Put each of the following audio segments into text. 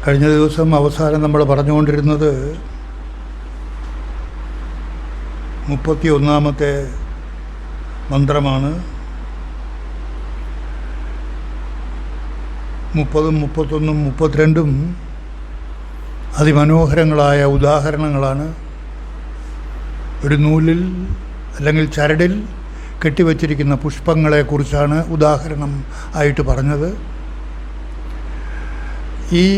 കഴിഞ്ഞ ദിവസം അവസാനം നമ്മൾ പറഞ്ഞുകൊണ്ടിരുന്നത് 31-ാമത്തെ മന്ത്രമാണ്. 30, 31, 32 അതിമനോഹരങ്ങളായ ഉദാഹരണങ്ങളാണ്. ഒരു നൂലിൽ അല്ലെങ്കിൽ ചരടിൽ കെട്ടിവച്ചിരിക്കുന്ന പുഷ്പങ്ങളെക്കുറിച്ചാണ് ഉദാഹരണം ആയിട്ട് പറഞ്ഞത്. ഈ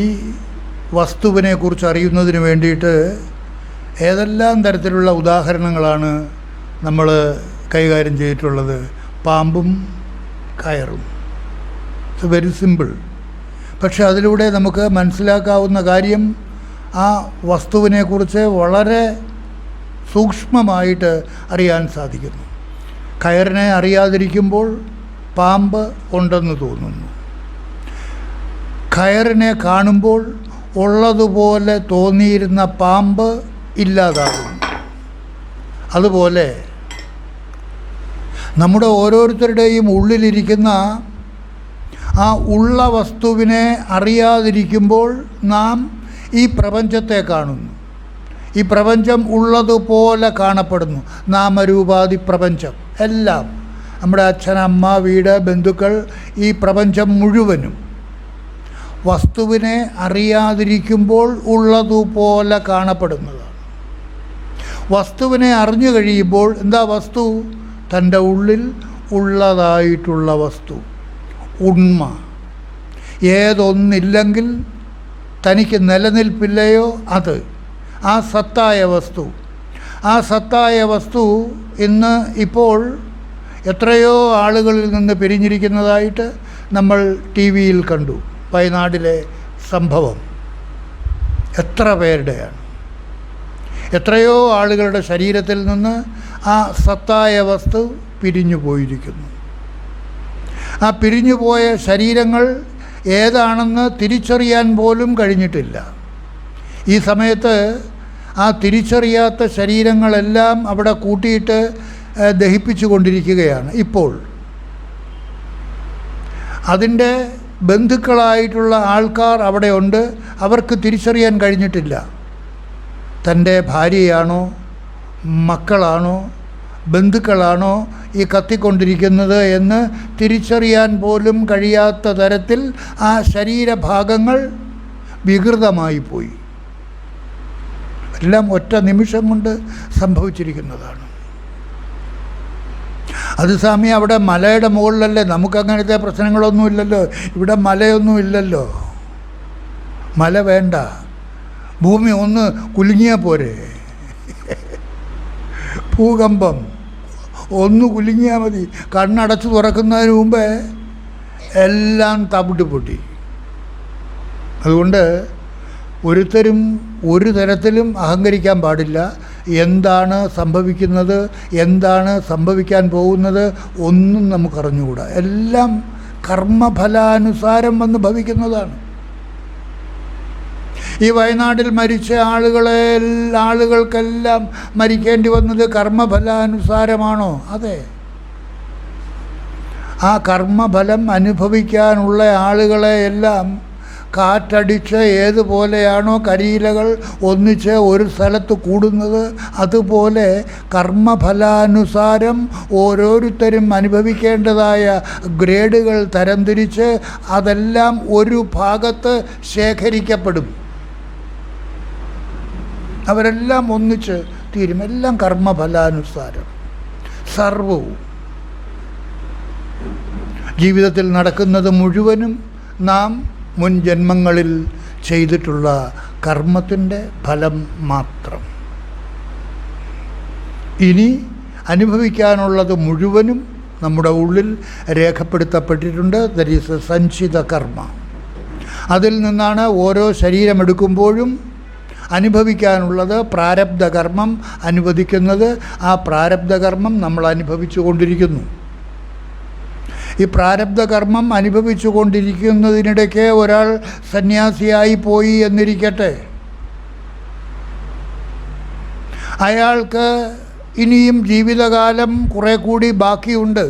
വസ്തുവിനെക്കുറിച്ച് അറിയുന്നതിന് വേണ്ടിയിട്ട് ഏതെല്ലാം തരത്തിലുള്ള ഉദാഹരണങ്ങളാണ് നമ്മൾ കൈകാര്യം ചെയ്തിട്ടുള്ളത്? പാമ്പും കയറും. It's very simple. പക്ഷെ അതിലൂടെ നമുക്ക് മനസ്സിലാക്കാവുന്ന കാര്യം ആ വസ്തുവിനെക്കുറിച്ച് വളരെ സൂക്ഷ്മമായിട്ട് അറിയാൻ സാധിക്കുന്നു. കയറിനെ അറിയാതിരിക്കുമ്പോൾ പാമ്പ് ഉണ്ടെന്ന് തോന്നുന്നു. കയറിനെ കാണുമ്പോൾ ഉള്ളതുപോലെ തോന്നിയിരുന്ന പാമ്പ് ഇല്ലാതാകുന്നു. അതുപോലെ നമ്മുടെ ഓരോരുത്തരുടെയും ഉള്ളിലിരിക്കുന്ന ആ ഉള്ള വസ്തുവിനെ അറിയാതിരിക്കുമ്പോൾ നാം ഈ പ്രപഞ്ചത്തെ കാണുന്നു. ഈ പ്രപഞ്ചം ഉള്ളതുപോലെ കാണപ്പെടുന്നു. നാമരൂപാധി പ്രപഞ്ചം എല്ലാം, നമ്മുടെ അച്ഛൻ, അമ്മ, വീട്, ബന്ധുക്കൾ, ഈ പ്രപഞ്ചം മുഴുവനും വസ്തുവിനെ അറിയാതിരിക്കുമ്പോൾ ഉള്ളതുപോലെ കാണപ്പെടുന്നതാണ്. വസ്തുവിനെ അറിഞ്ഞു കഴിയുമ്പോൾ എന്താ വസ്തു? തൻ്റെ ഉള്ളിൽ ഉള്ളതായിട്ടുള്ള വസ്തു, ഉണ്മ. ഏതൊന്നില്ലെങ്കിൽ തനിക്ക് നിലനിൽപ്പില്ലയോ അത്, ആ സത്തായ വസ്തു. ആ സത്തായ വസ്തു ഇന്ന് ഇപ്പോൾ എത്രയോ ആളുകളിൽ നിന്ന് പിരിഞ്ഞിരിക്കുന്നതായിട്ട് നമ്മൾ ടി വിയിൽ കണ്ടു. വയനാടിലെ സംഭവം എത്ര പേരുടെയാണ്? എത്രയോ ആളുകളുടെ ശരീരത്തിൽ നിന്ന് ആ സത്തായ വസ്തു പിരിഞ്ഞു പോയിരിക്കുന്നു. ആ പിരിഞ്ഞുപോയ ശരീരങ്ങൾ ഏതാണെന്ന് തിരിച്ചറിയാൻ പോലും കഴിഞ്ഞിട്ടില്ല. ഈ സമയത്ത് ആ തിരിച്ചറിയാത്ത ശരീരങ്ങളെല്ലാം അവിടെ കൂട്ടിയിട്ട് ദഹിപ്പിച്ചു കൊണ്ടിരിക്കുകയാണ്. ഇപ്പോൾ അതിൻ്റെ ബന്ധുക്കളായിട്ടുള്ള ആൾക്കാർ അവിടെ ഉണ്ട്. അവർക്ക് തിരിച്ചറിയാൻ കഴിഞ്ഞിട്ടില്ല. തൻ്റെ ഭാര്യയാണോ, മക്കളാണോ, ബന്ധുക്കളാണോ ഈ കത്തിക്കൊണ്ടിരിക്കുന്നത് എന്ന് തിരിച്ചറിയാൻ പോലും കഴിയാത്ത തരത്തിൽ ആ ശരീരഭാഗങ്ങൾ വികൃതമായി പോയി. എല്ലാം ഒറ്റ നിമിഷം കൊണ്ട് സംഭവിച്ചിരിക്കുന്നതാണ്. അത് സ്വാമി, അവിടെ മലയുടെ മുകളിലല്ലേ, നമുക്കങ്ങനത്തെ പ്രശ്നങ്ങളൊന്നുമില്ലല്ലോ, ഇവിടെ മലയൊന്നും ഇല്ലല്ലോ. മല വേണ്ട, ഭൂമി ഒന്ന് കുലുങ്ങിയാൽ പോരെ. ഭൂകമ്പം ഒന്ന് കുലുങ്ങിയാൽ മതി. കണ്ണടച്ച് തുറക്കുന്നതിന് മുമ്പേ എല്ലാം തവിട്ട് പൊട്ടി. അതുകൊണ്ട് ഒരുത്തരും ഒരു തരത്തിലും അഹങ്കരിക്കാൻ പാടില്ല. എന്താണ് സംഭവിക്കുന്നത്, എന്താണ് സംഭവിക്കാൻ പോകുന്നത് ഒന്നും നമുക്കറിഞ്ഞുകൂടാ. എല്ലാം കർമ്മഫലാനുസാരം വന്ന് ഭവിക്കുന്നതാണ്. ഈ വയനാട്ടിൽ മരിച്ച ആളുകൾക്കെല്ലാം മരിക്കേണ്ടി വന്നത് കർമ്മഫലാനുസാരമാണോ? അതെ. ആ കർമ്മഫലം അനുഭവിക്കാനുള്ള ആളുകളെയെല്ലാം കാറ്റടിച്ച് ഏതുപോലെയാണോ കരിയിലകൾ ഒന്നിച്ച് ഒരു സ്ഥലത്ത് കൂടുന്നത്, അതുപോലെ കർമ്മഫലാനുസാരം ഓരോരുത്തരും അനുഭവിക്കേണ്ടതായ ഗ്രേഡുകൾ തരംതിരിച്ച് അതെല്ലാം ഒരു ഭാഗത്ത് ശേഖരിക്കപ്പെടും. അവരെല്ലാം ഒന്നിച്ച് തീരും. എല്ലാം കർമ്മഫലാനുസാരം. സർവവും ജീവിതത്തിൽ നടക്കുന്നത് മുഴുവനും നാം മുൻ ജന്മങ്ങളിൽ ചെയ്തിട്ടുള്ള കർമ്മത്തിൻ്റെ ഫലം മാത്രം. ഇനി അനുഭവിക്കാനുള്ളത് മുഴുവനും നമ്മുടെ ഉള്ളിൽ രേഖപ്പെടുത്തപ്പെട്ടിട്ടുണ്ട്. ദറ്റ് ഈസ് എ സഞ്ചിത കർമ്മ. അതിൽ നിന്നാണ് ഓരോ ശരീരമെടുക്കുമ്പോഴും അനുഭവിക്കാനുള്ളത് പ്രാരബ്ധ കർമ്മം അനുവദിക്കുന്നത്. ആ പ്രാരബ്ധ കർമ്മം നമ്മൾ അനുഭവിച്ചു കൊണ്ടിരിക്കുന്നു. ഈ പ്രാരബ്ധ കർമ്മം അനുഭവിച്ചു കൊണ്ടിരിക്കുന്നതിനിടയ്ക്ക് ഒരാൾ സന്യാസിയായി പോയി എന്നിരിക്കട്ടെ, അയാൾക്ക് ഇനിയും ജീവിതകാലം കുറേ കൂടി ബാക്കിയുണ്ട്.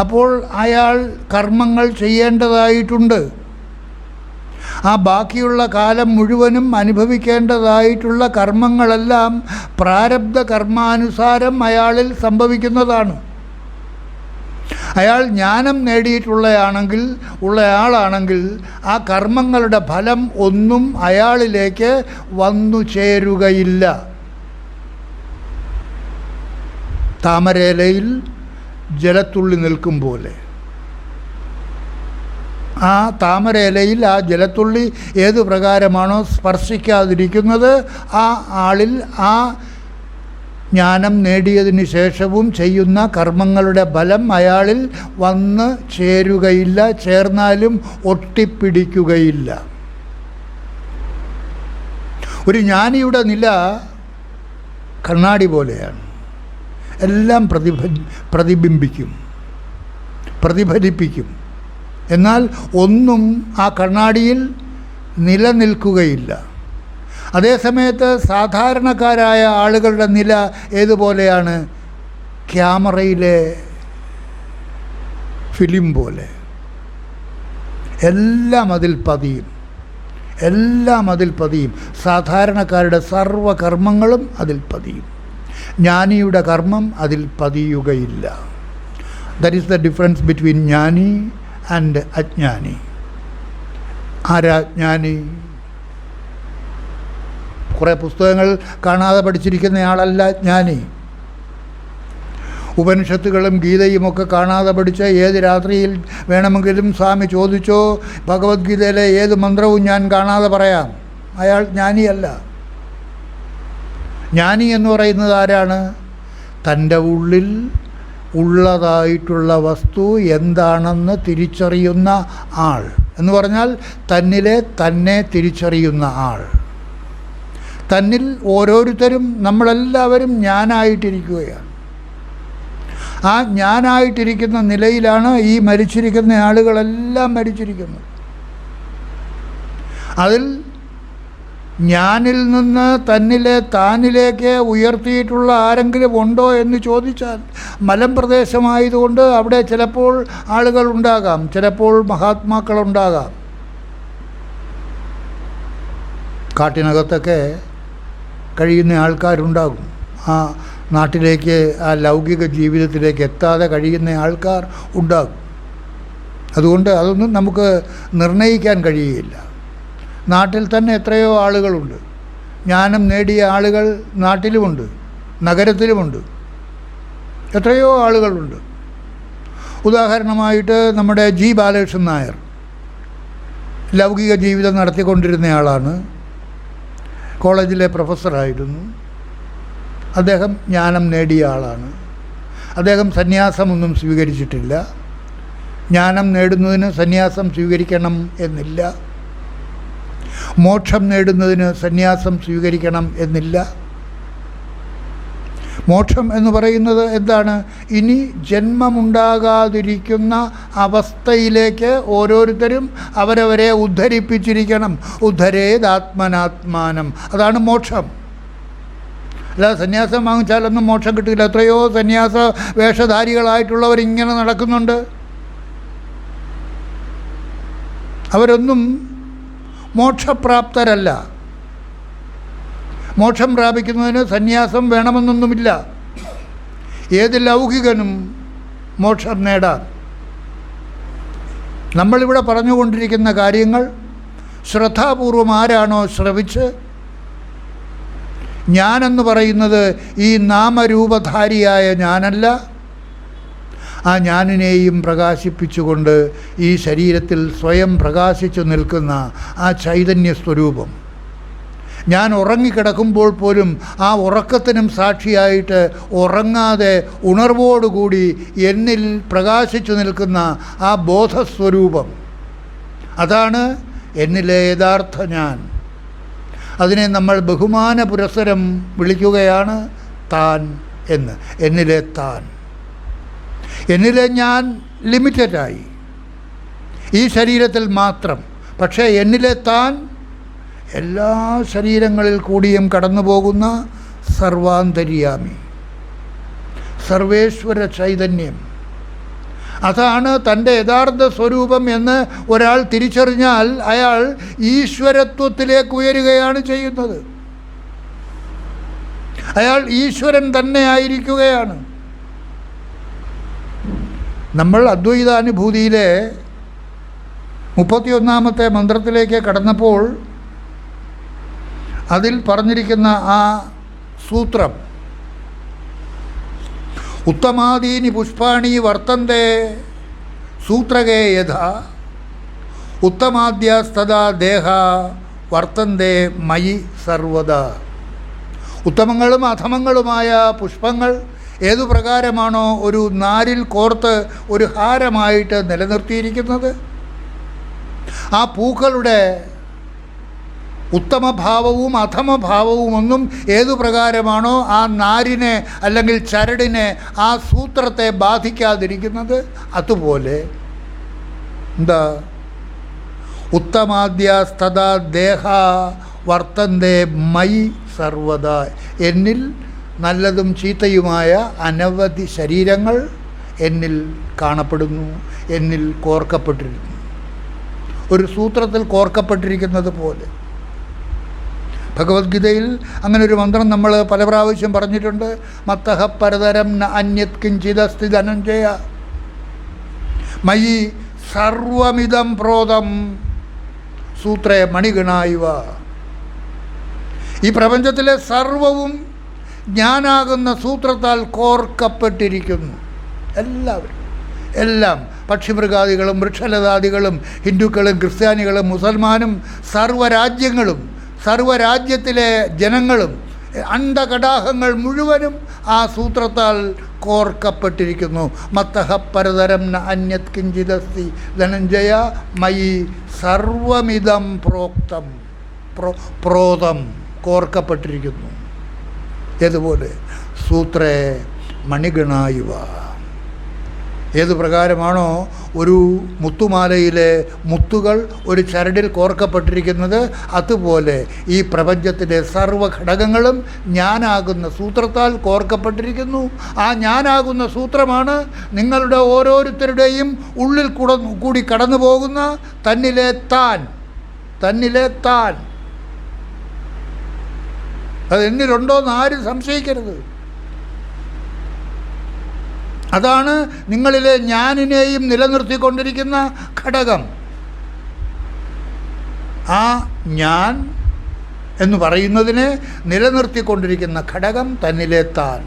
അപ്പോൾ അയാൾ കർമ്മങ്ങൾ ചെയ്യേണ്ടതായിട്ടുണ്ട്. ആ ബാക്കിയുള്ള കാലം മുഴുവനും അനുഭവിക്കേണ്ടതായിട്ടുള്ള കർമ്മങ്ങളെല്ലാം പ്രാരബ്ധ കർമാനുസാരം അയാളിൽ സംഭവിക്കുന്നതാണ്. അയാൾ ജ്ഞാനം ഉള്ളയാളാണെങ്കിൽ ആ കർമ്മങ്ങളുടെ ഫലം ഒന്നും അയാളിലേക്ക് വന്നു ചേരുകയില്ല. താമരയിലയിൽ ജലത്തുള്ളി നിൽക്കും പോലെ ആ താമരയിലയിൽ ആ ജലത്തുള്ളി ഏതു പ്രകാരമാണോ സ്പർശിക്കാതിരിക്കുന്നത്, ആ ആളിൽ ആ ജ്ഞാനം നേടിയതിന് ശേഷവും ചെയ്യുന്ന കർമ്മങ്ങളുടെ ഫലം അയാളിൽ വന്ന് ചേരുകയില്ല, ചേർന്നാലും ഒട്ടിപ്പിടിക്കുകയില്ല. ഒരു ജ്ഞാനിയുടെ നില കണ്ണാടി പോലെയാണ്. എല്ലാം പ്രതിബിംബിക്കും, പ്രതിഫലിപ്പിക്കും. എന്നാൽ ഒന്നും ആ കണ്ണാടിയിൽ നിലനിൽക്കുകയില്ല. അതേസമയത്ത് സാധാരണക്കാരായ ആളുകളുടെ നില ഏതുപോലെയാണ്? ക്യാമറയിലെ ഫിലിം പോലെ. എല്ലാം അതിൽ പതിയും. സാധാരണക്കാരുടെ സർവ്വകർമ്മങ്ങളും അതിൽ പതിയും. ജ്ഞാനിയുടെ കർമ്മം അതിൽ പതിയുകയില്ല. That is the difference between ജ്ഞാനി ആൻഡ് അജ്ഞാനി. ആരാ ജ്ഞാനി? കുറേ പുസ്തകങ്ങൾ കാണാതെ പഠിച്ചിരിക്കുന്നയാളല്ല ജ്ഞാനി. ഉപനിഷത്തുകളും ഗീതയുമൊക്കെ കാണാതെ പഠിച്ച് ഏത് രാത്രിയിൽ വേണമെങ്കിലും സ്വാമി ചോദിച്ചോ ഭഗവത്ഗീതയിലെ ഏത് മന്ത്രവും ഞാൻ കാണാതെ പറയാം, അയാൾ ജ്ഞാനിയല്ല. ജ്ഞാനി എന്ന് പറയുന്നത് ആരാണ്? തൻ്റെ ഉള്ളിൽ ഉള്ളതായിട്ടുള്ള വസ്തു എന്താണെന്ന് തിരിച്ചറിയുന്ന ആൾ എന്ന് പറഞ്ഞാൽ തന്നിലെ തന്നെ തിരിച്ചറിയുന്ന ആൾ. തന്നിൽ ഓരോരുത്തരും, നമ്മളെല്ലാവരും ഞാനായിട്ടിരിക്കുകയാണ്. ആ ഞാനായിട്ടിരിക്കുന്ന നിലയിലാണ് ഈ മരിച്ചിരിക്കുന്ന ആളുകളെല്ലാം മരിച്ചിരിക്കുന്നത്. അതിൽ ഞാനിൽ നിന്ന് തന്നിലെ താനിലേക്ക് ഉയർത്തിയിട്ടുള്ള ആരെങ്കിലും ഉണ്ടോ എന്ന് ചോദിച്ചാൽ മലമ്പ്രദേശമായതുകൊണ്ട് അവിടെ ചിലപ്പോൾ ആളുകൾ ഉണ്ടാകാം, ചിലപ്പോൾ മഹാത്മാക്കളുണ്ടാകാം. കാട്ടിനകത്തൊക്കെ കഴിയുന്ന ആൾക്കാരുണ്ടാകും. ആ നാട്ടിലേക്ക്, ആ ലൗകിക ജീവിതത്തിലേക്ക് എത്താതെ കഴിയുന്ന ആൾക്കാർ ഉണ്ടാകും. അതുകൊണ്ട് അതൊന്നും നമുക്ക് നിർണ്ണയിക്കാൻ കഴിയുകയില്ല. നാട്ടിൽ തന്നെ എത്രയോ ആളുകളുണ്ട്. ജ്ഞാനം നേടിയ ആളുകൾ നാട്ടിലുമുണ്ട്, നഗരത്തിലുമുണ്ട്. എത്രയോ ആളുകളുണ്ട്. ഉദാഹരണമായിട്ട് നമ്മുടെ ജി ബാലകൃഷ്ണൻ നായർ ലൗകിക ജീവിതം നടത്തിക്കൊണ്ടിരുന്നയാളാണ്. കോളേജിലെ പ്രൊഫസറായിരുന്നു. അദ്ദേഹം ജ്ഞാനം നേടിയ ആളാണ്. അദ്ദേഹം സന്യാസമൊന്നും സ്വീകരിച്ചിട്ടില്ല. ജ്ഞാനം നേടുന്നതിന് സന്യാസം സ്വീകരിക്കണം എന്നില്ല. മോക്ഷം നേടുന്നതിന് സന്യാസം സ്വീകരിക്കണം എന്നില്ല. മോക്ഷം എന്ന് പറയുന്നത് എന്താണ്? ഇനി ജന്മമുണ്ടാകാതിരിക്കുന്ന അവസ്ഥയിലേക്ക് ഓരോരുത്തരും അവരവരെ ഉദ്ധരിപ്പിച്ചിരിക്കണം. ഉദ്ധരേതാത്മനാത്മാനം, അതാണ് മോക്ഷം. അല്ലാതെ സന്യാസം വാങ്ങിച്ചാലൊന്നും മോക്ഷം കിട്ടില്ല. എത്രയോ സന്യാസ വേഷധാരികളായിട്ടുള്ളവർ ഇങ്ങനെ നടക്കുന്നുണ്ട്. അവരൊന്നും മോക്ഷപ്രാപ്തരല്ല. മോക്ഷം പ്രാപിക്കുന്നതിന് സന്യാസം വേണമെന്നൊന്നുമില്ല. ഏത് ലൗകികനും മോക്ഷം നേടാം. നമ്മളിവിടെ പറഞ്ഞുകൊണ്ടിരിക്കുന്ന കാര്യങ്ങൾ ശ്രദ്ധാപൂർവം ആരാണോ ശ്രവിച്ച്, ഞാനെന്ന് പറയുന്നത് ഈ നാമരൂപധാരിയായ ഞാനല്ല, ആ ഞാനിനെയും പ്രകാശിപ്പിച്ചുകൊണ്ട് ഈ ശരീരത്തിൽ സ്വയം പ്രകാശിച്ചു നിൽക്കുന്ന ആ ചൈതന്യ സ്വരൂപം, ഞാൻ ഉറങ്ങിക്കിടക്കുമ്പോൾ പോലും ആ ഉറക്കത്തിനും സാക്ഷിയായിട്ട് ഉറങ്ങാതെ ഉണർവോടുകൂടി എന്നിൽ പ്രകാശിച്ചു നിൽക്കുന്ന ആ ബോധസ്വരൂപം, അതാണ് എന്നിലെ യഥാർത്ഥ ഞാൻ. അതിനെ നമ്മൾ ബഹുമാന പുരസ്സരം വിളിക്കുകയാണ് താൻ എന്ന്. എന്നിലെ താൻ. എന്നിലെ ഞാൻ ലിമിറ്റഡായി ഈ ശരീരത്തിൽ മാത്രം. പക്ഷേ എന്നിലെ താൻ എല്ലാ ശരീരങ്ങളിൽ കൂടിയും കടന്നു പോകുന്ന സർവാന്തര്യാമി, സർവേശ്വര ചൈതന്യം. അതാണ് തൻ്റെ യഥാർത്ഥ സ്വരൂപം എന്ന് ഒരാൾ തിരിച്ചറിഞ്ഞാൽ അയാൾ ഈശ്വരത്വത്തിലേക്ക് ഉയരുകയാണ് ചെയ്യുന്നത്. അയാൾ ഈശ്വരൻ തന്നെ ആയിരിക്കുകയാണ്. നമ്മൾ അദ്വൈതാനുഭൂതിയിലെ 31-ാമത്തെ മന്ത്രത്തിലേക്ക് കടന്നപ്പോൾ അതിൽ പറഞ്ഞിരിക്കുന്ന ആ സൂത്രം, ഉത്തമാദീനി പുഷ്പാണി വർത്തന്തേ സൂത്രകേ യഥാ ഉത്തമാദ്യസ്തദാ ദേഹ വർത്തന്തേ മയി സർവദാ. ഉത്തമങ്ങളും അധമങ്ങളുമായ പുഷ്പങ്ങൾ ഏതു പ്രകാരമാണോ ഒരു നാരിൽ കോർത്ത് ഒരു ഹാരമായിട്ട് നിലനിർത്തിയിരിക്കുന്നത്, ആ പൂക്കളുടെ ഉത്തമഭാവവും അധമഭാവവും ഒന്നും ഏതു പ്രകാരമാണോ ആ നാരിനെ അല്ലെങ്കിൽ ചരടിനെ, ആ സൂത്രത്തെ ബാധിക്കാതിരിക്കുന്നത്, അതുപോലെ എന്താ ഉത്തമാദ്യസ്തദാ ദേഹ വർത്തന്തേ മയി സർവദാ. എന്നിൽ നല്ലതും ചീത്തയുമായ അനവധി ശരീരങ്ങൾ എന്നിൽ കാണപ്പെടുന്നു, എന്നിൽ കോർക്കപ്പെട്ടിരിക്കുന്നു, ഒരു സൂത്രത്തിൽ കോർക്കപ്പെട്ടിരിക്കുന്നത് പോലെ. ഭഗവത്ഗീതയിൽ അങ്ങനെ ഒരു മന്ത്രം നമ്മൾ പല പ്രാവശ്യം പറഞ്ഞിട്ടുണ്ട്. മത്തഃ പരതരം ന അന്യത് കിഞ്ചിദസ്തി ധനഞ്ജയ മയി സർവമിദം പ്രോതം സൂത്രേ മണിഗണായിവ. ഈ പ്രപഞ്ചത്തിലെ സർവവും ഞാനാകുന്ന സൂത്രത്താൽ കോർക്കപ്പെട്ടിരിക്കുന്നു. എല്ലാവരും, എല്ലാം, പക്ഷിമൃഗാദികളും വൃക്ഷലതാദികളും ഹിന്ദുക്കളും ക്രിസ്ത്യാനികളും മുസൽമാനും സർവ്വരാജ്യങ്ങളും സർവ്വരാജ്യത്തിലെ ജനങ്ങളും അണ്ഡകടാഹങ്ങൾ മുഴുവനും ആ സൂത്രത്താൽ കോർക്കപ്പെട്ടിരിക്കുന്നു. മത്തഃ പരതരം ന അന്യത് കിഞ്ചിദസ്തി ധനഞ്ജയ മയി സർവമിദം പ്രോക്തം പ്രോതം കോർക്കപ്പെട്ടിരിക്കുന്നു. ഏതുപോലെ സൂത്രേ മണിഗണായുവ. ഏതു പ്രകാരമാണോ ഒരു മുത്തുമാലയിലെ മുത്തുകൾ ഒരു ചരടിൽ കോർക്കപ്പെട്ടിരിക്കുന്നത്, അതുപോലെ ഈ പ്രപഞ്ചത്തിലെ സർവ്വഘടകങ്ങളും ഞാനാകുന്ന സൂത്രത്താൽ കോർക്കപ്പെട്ടിരിക്കുന്നു. ആ ഞാനാകുന്ന സൂത്രമാണ് നിങ്ങളുടെ ഓരോരുത്തരുടെയും ഉള്ളിൽ കൂടി കടന്നു പോകുന്ന തന്നിലെ താൻ. അത് എന്നിലുണ്ടോയെന്ന് ആരും സംശയിക്കരുത്. അതാണ് നിങ്ങളിലെ ഞാനിനെയും നിലനിർത്തിക്കൊണ്ടിരിക്കുന്ന ഘടകം. ആ ഞാൻ എന്ന് പറയുന്നതിനെ നിലനിർത്തിക്കൊണ്ടിരിക്കുന്ന ഘടകം തന്നിലെ താൻ.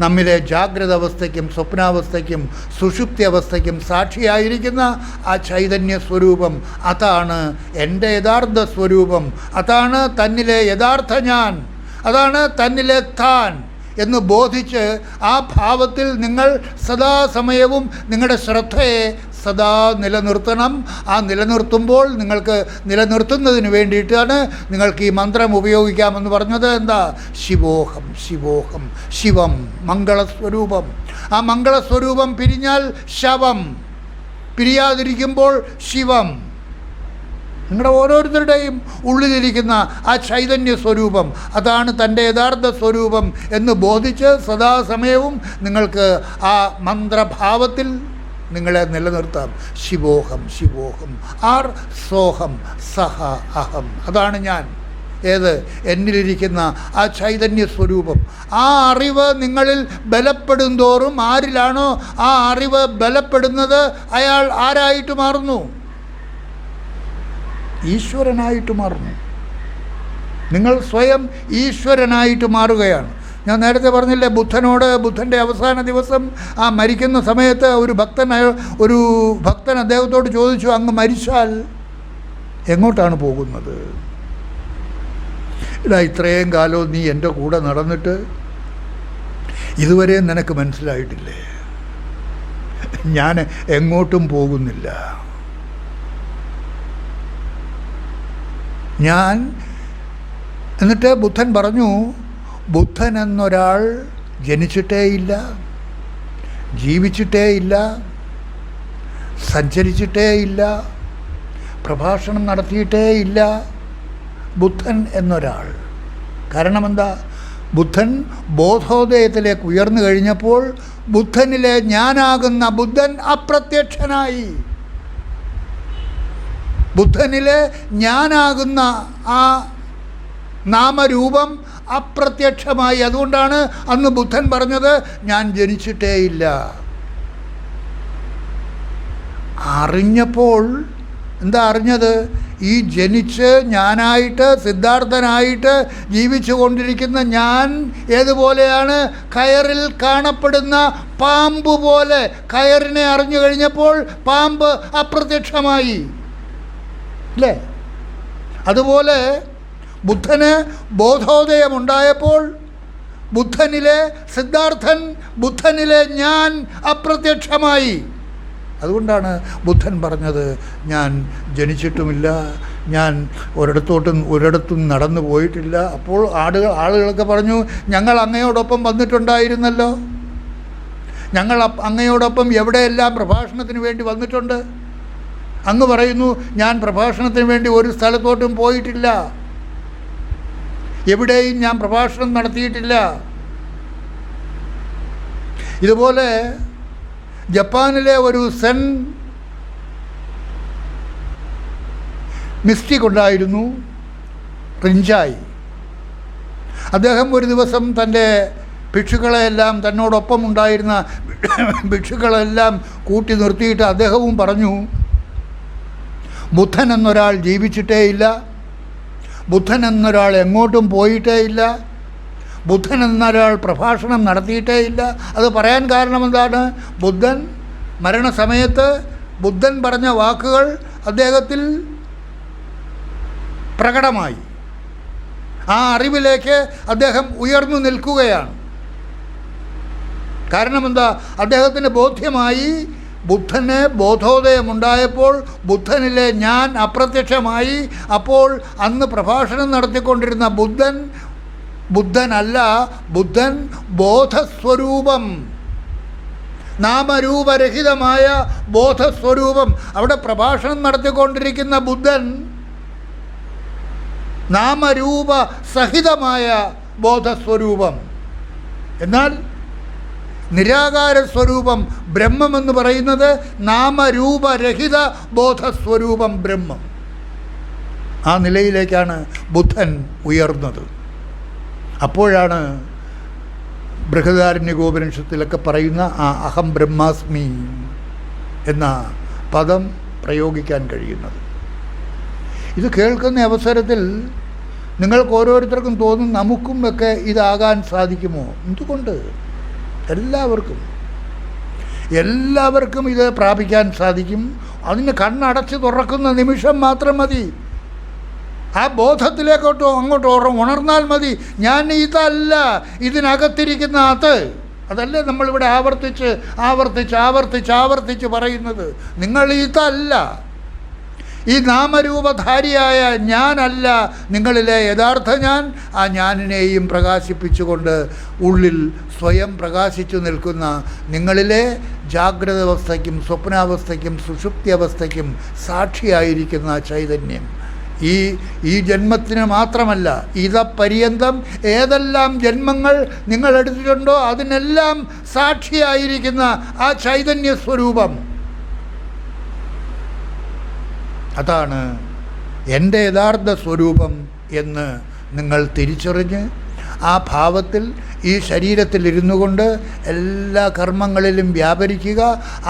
നമ്മിലെ ജാഗ്രത അവസ്ഥയ്ക്കും സ്വപ്നാവസ്ഥയ്ക്കും സുഷുപ്തി അവസ്ഥയ്ക്കും സാക്ഷിയായിരിക്കുന്ന ആ ചൈതന്യ സ്വരൂപം, അതാണ് എൻ്റെ യഥാർത്ഥ സ്വരൂപം. അതാണ് തന്നിലെ യഥാർത്ഥ ഞാൻ, അതാണ് തന്നിലെ താൻ എന്ന് ബോധിച്ച് ആ ഭാവത്തിൽ നിങ്ങൾ സദാസമയവും നിങ്ങളുടെ ശ്രദ്ധയെ സദാ നിലനിർത്തണം. ആ നിലനിർത്തുമ്പോൾ നിങ്ങൾക്ക് നിലനിർത്തുന്നതിന് വേണ്ടിയിട്ടാണ് നിങ്ങൾക്ക് ഈ മന്ത്രം ഉപയോഗിക്കാമെന്ന് പറഞ്ഞത്. എന്താ? ശിവോഹം ശിവോഹം, ശിവം മംഗളസ്വരൂപം. ആ മംഗളസ്വരൂപം പിരിഞ്ഞാൽ ശവം, പിരിയാതിരിക്കുമ്പോൾ ശിവം. നിങ്ങളുടെ ഓരോരുത്തരുടെയും ഉള്ളിലിരിക്കുന്ന ആ ചൈതന്യ സ്വരൂപം, അതാണ് തൻ്റെ യഥാർത്ഥ സ്വരൂപം എന്ന് ബോധിച്ച് സദാസമയവും നിങ്ങൾക്ക് ആ മന്ത്രഭാവത്തിൽ നിങ്ങളെ നിലനിർത്താം. ശിവോഹം ശിവോഹം, ആർ സോഹം സഹ അഹം. അതാണ് ഞാൻ. ഏത്? എന്നിലിരിക്കുന്ന ആ ചൈതന്യ സ്വരൂപം. ആ അറിവ് നിങ്ങളിൽ ബലപ്പെടും തോറും ആരിലാണോ ആ അറിവ് ബലപ്പെടുന്നത്, അയാൾ ആരായിട്ട് മാറുന്നു? ഈശ്വരനായിട്ട് മാറുന്നു. നിങ്ങൾ സ്വയം ഈശ്വരനായിട്ട് മാറുകയാണ്. ഞാൻ നേരത്തെ പറഞ്ഞില്ലേ, ബുദ്ധൻ്റെ അവസാന ദിവസം ആ മരിക്കുന്ന സമയത്ത് ഒരു ഭക്തൻ അദ്ദേഹത്തോട് ചോദിച്ചു, അങ്ങ് മരിച്ചാൽ എങ്ങോട്ടാണ് പോകുന്നത്? ഇത്രയും കാലവും നീ എൻ്റെ കൂടെ നടന്നിട്ട് ഇതുവരെ നിനക്ക് മനസ്സിലായിട്ടില്ലേ? ഞാൻ എങ്ങോട്ടും പോകുന്നില്ല. എന്നിട്ട് ബുദ്ധൻ പറഞ്ഞു, ബുദ്ധൻ എന്നൊരാൾ ജനിച്ചിട്ടേയില്ല, ജീവിച്ചിട്ടേയില്ല, സഞ്ചരിച്ചിട്ടേയില്ല, പ്രഭാഷണം നടത്തിയിട്ടേയില്ല. ബുദ്ധൻ എന്നൊരാൾ. കാരണം എന്താ? ബുദ്ധൻ ബോധോദയത്തിലേക്ക് ഉയർന്നു കഴിഞ്ഞപ്പോൾ ബുദ്ധനിലെ ഞാനാകുന്ന ബുദ്ധൻ അപ്രത്യക്ഷനായി. ബുദ്ധനിലെ ഞാനാകുന്ന ആ നാമരൂപം അപ്രത്യക്ഷമായി. അതുകൊണ്ടാണ് അന്ന് ബുദ്ധൻ പറഞ്ഞത്, ഞാൻ ജനിച്ചിട്ടേയില്ല. അറിഞ്ഞപ്പോൾ എന്താ അറിഞ്ഞത്? ഈ ജനിച്ച് ഞാനായിട്ട് സിദ്ധാർത്ഥനായിട്ട് ജീവിച്ചു കൊണ്ടിരിക്കുന്ന ഞാൻ ഏതുപോലെയാണ്? കയറിൽ കാണപ്പെടുന്ന പാമ്പ് പോലെ. കയറിനെ അറിഞ്ഞു കഴിഞ്ഞപ്പോൾ പാമ്പ് അപ്രത്യക്ഷമായി, അല്ലേ? അതുപോലെ ബുദ്ധന് ബോധോദയമുണ്ടായപ്പോൾ ബുദ്ധനിലെ സിദ്ധാർത്ഥൻ, ബുദ്ധനിലെ ഞാൻ അപ്രത്യക്ഷമായി. അതുകൊണ്ടാണ് ബുദ്ധൻ പറഞ്ഞത്, ഞാൻ ജനിച്ചിട്ടുമില്ല, ഞാൻ ഒരിടത്തും നടന്നു പോയിട്ടില്ല. അപ്പോൾ ആളുകളൊക്കെ പറഞ്ഞു, ഞങ്ങൾ അങ്ങയോടൊപ്പം വന്നിട്ടുണ്ടായിരുന്നല്ലോ, ഞങ്ങൾ അങ്ങയോടൊപ്പം എവിടെയെല്ലാം പ്രഭാഷണത്തിന് വേണ്ടി വന്നിട്ടുണ്ട്. അങ്ങ് പറയുന്നു, ഞാൻ പ്രഭാഷണത്തിന് വേണ്ടി ഒരു സ്ഥലത്തോട്ടും പോയിട്ടില്ല, എവിടെയും ഞാൻ പ്രഭാഷണം നടത്തിയിട്ടില്ല. ഇതുപോലെ ജപ്പാനിലെ ഒരു സെൻ മിസ്റ്റിക് ഉണ്ടായിരുന്നു, റിഞ്ചായി. അദ്ദേഹം ഒരു ദിവസം തൻ്റെ ഭിക്ഷുക്കളെല്ലാം, തന്നോടൊപ്പം ഉണ്ടായിരുന്ന ഭിക്ഷുക്കളെല്ലാം കൂട്ടി നിർത്തിയിട്ട് അദ്ദേഹവും പറഞ്ഞു, ബുദ്ധൻ എന്നൊരാൾ ജീവിച്ചിട്ടേയില്ല, ബുദ്ധൻ എന്നൊരാൾ എങ്ങോട്ടും പോയിട്ടേയില്ല, ബുദ്ധൻ എന്നൊരാൾ പ്രഭാഷണം നടത്തിയിട്ടേയില്ല. അത് പറയാൻ കാരണം എന്താണ്? ബുദ്ധൻ മരണസമയത്ത് ബുദ്ധൻ പറഞ്ഞ വാക്കുകൾ അദ്ദേഹത്തിൽ പ്രകടമായി. ആ അറിവിലേക്ക് അദ്ദേഹം ഉയർന്നു നിൽക്കുകയാണ്. കാരണം എന്താ? അദ്ദേഹത്തിന് ബോധ്യമായി, ബുദ്ധന് ബോധോദയമുണ്ടായപ്പോൾ ബുദ്ധനിലെ ഞാൻ അപ്രത്യക്ഷമായി. അപ്പോൾ അന്ന് പ്രഭാഷണം നടത്തിക്കൊണ്ടിരുന്ന ബുദ്ധനല്ല, ബുദ്ധൻ ബോധസ്വരൂപം, നാമരൂപരഹിതമായ ബോധസ്വരൂപം. അവിടെ പ്രഭാഷണം നടത്തിക്കൊണ്ടിരിക്കുന്ന ബുദ്ധൻ നാമരൂപ സഹിതമായ ബോധസ്വരൂപം. എന്നാൽ നിരാകാര സ്വരൂപം ബ്രഹ്മമെന്ന് പറയുന്നത് നാമരൂപരഹിത ബോധസ്വരൂപം ബ്രഹ്മം. ആ നിലയിലേക്കാണ് ബുദ്ധൻ ഉയർന്നത്. അപ്പോഴാണ് ബൃഹദാരണ്യകോപനിഷത്തിലൊക്കെ പറയുന്ന ആ അഹം ബ്രഹ്മാസ്മി എന്ന പദം പ്രയോഗിക്കാൻ കഴിയുന്നത്. ഇത് കേൾക്കുന്ന അവസരത്തിൽ നിങ്ങൾക്ക് ഓരോരുത്തർക്കും തോന്നും, നമുക്കും ഒക്കെ ഇതാകാൻ സാധിക്കുമോ? എന്തുകൊണ്ട്? എല്ലാവർക്കും ഇത് പ്രാപിക്കാൻ സാധിക്കും. അതിന് കണ്ണടച്ച് തുറക്കുന്ന നിമിഷം മാത്രം മതി. ആ ബോധത്തിലേക്കോട്ടോ അങ്ങോട്ടോ ഉണർന്നാൽ മതി. ഞാൻ ഇതല്ല, ഇതിനകത്തിരിക്കുന്ന അതല്ലേ നമ്മളിവിടെ ആവർത്തിച്ച് പറയുന്നത്. നിങ്ങൾ ഇതല്ല, ഈ നാമരൂപധാരിയായ ഞാനല്ല നിങ്ങളിലെ യഥാർത്ഥ ഞാൻ. ആ ഞാനിനെയും പ്രകാശിപ്പിച്ചുകൊണ്ട് ഉള്ളിൽ സ്വയം പ്രകാശിച്ചു നിൽക്കുന്ന നിങ്ങളിലെ ജാഗ്രത അവസ്ഥയ്ക്കും സ്വപ്നാവസ്ഥയ്ക്കും സുഷുപ്തി അവസ്ഥയ്ക്കും സാക്ഷിയായിരിക്കുന്ന ചൈതന്യം. ഈ ജന്മത്തിന് മാത്രമല്ല, ഇതപര്യന്തം ഏതെല്ലാം ജന്മങ്ങൾ നിങ്ങൾ എടുത്തിട്ടുണ്ടോ അതിനെല്ലാം സാക്ഷിയായിരിക്കുന്ന ആ ചൈതന്യ സ്വരൂപം, അതാണ് എൻ്റെ യഥാർത്ഥ സ്വരൂപം എന്ന് നിങ്ങൾ തിരിച്ചറിഞ്ഞ് ആ ഭാവത്തിൽ ഈ ശരീരത്തിലിരുന്നു കൊണ്ട് എല്ലാ കർമ്മങ്ങളിലും വ്യാപരിക്കുക.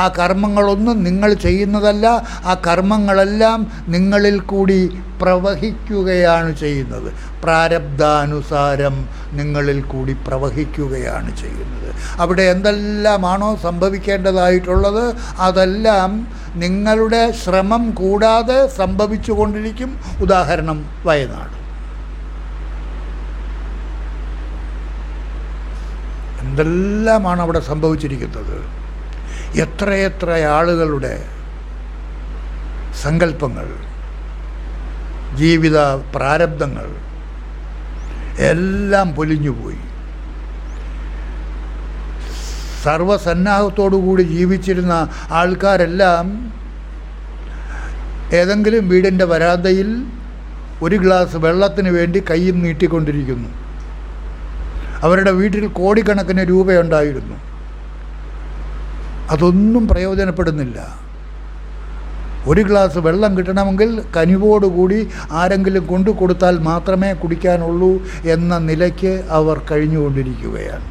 ആ കർമ്മങ്ങളൊന്നും നിങ്ങൾ ചെയ്യുന്നതല്ല, ആ കർമ്മങ്ങളെല്ലാം നിങ്ങളിൽ കൂടി പ്രവഹിക്കുകയാണ് ചെയ്യുന്നത്. പ്രാരബ്ധാനുസാരം നിങ്ങളിൽ കൂടി പ്രവഹിക്കുകയാണ് ചെയ്യുന്നത്. അവിടെ എന്തെല്ലാമാണോ സംഭവിക്കേണ്ടതായിട്ടുള്ളത് അതെല്ലാം നിങ്ങളുടെ ശ്രമം കൂടാതെ സംഭവിച്ചു കൊണ്ടിരിക്കും. ഉദാഹരണം വയനാട്. എന്തെല്ലാമാണ് അവിടെ സംഭവിച്ചിരിക്കുന്നത്. എത്രയെത്ര ആളുകളുടെ സങ്കല്പങ്ങൾ, ജീവിത പ്രാരബ്ധങ്ങൾ എല്ലാം പൊലിഞ്ഞുപോയി. സർവസന്നാഹത്തോടുകൂടി ജീവിച്ചിരുന്ന ആൾക്കാരെല്ലാം ഏതെങ്കിലും വീടിൻ്റെ വരാന്തയിൽ ഒരു ഗ്ലാസ് വെള്ളത്തിന് വേണ്ടി കൈയും നീട്ടിക്കൊണ്ടിരിക്കുന്നു. അവരുടെ വീട്ടിൽ കോടിക്കണക്കിന് രൂപയുണ്ടായിരുന്നു. അതൊന്നും പ്രയോജനപ്പെടുന്നില്ല. ഒരു ഗ്ലാസ് വെള്ളം കിട്ടണമെങ്കിൽ കനിവോടുകൂടി ആരെങ്കിലും കൊണ്ടു കൊടുത്താൽ മാത്രമേ കുടിക്കാനുള്ളൂ എന്ന നിലയ്ക്ക് അവർ കഴിഞ്ഞുകൊണ്ടിരിക്കുകയാണ്.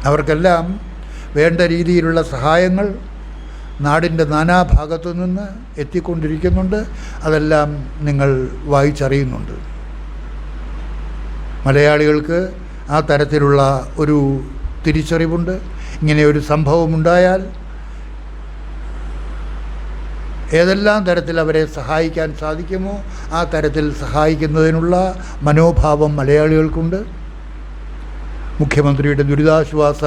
അവർക്കെല്ലാം വേണ്ട രീതിയിലുള്ള സഹായങ്ങൾ നാടിൻ്റെ നാനാഭാഗത്തു നിന്ന് എത്തിക്കൊണ്ടിരിക്കുന്നുണ്ട്. അതെല്ലാം നിങ്ങൾ വായിച്ചറിയുന്നുണ്ട്. മലയാളികൾക്ക് ആ തരത്തിലുള്ള ഒരു തിരിച്ചറിവുണ്ട്. ഇങ്ങനെ ഒരു സംഭവമുണ്ടായാൽ ഏതെല്ലാം തരത്തിൽ അവരെ സഹായിക്കാൻ സാധിക്കുമോ ആ തരത്തിൽ സഹായിക്കുന്നതിനുള്ള മനോഭാവം മലയാളികൾക്കുണ്ട്. മുഖ്യമന്ത്രിയുടെ ദുരിതാശ്വാസ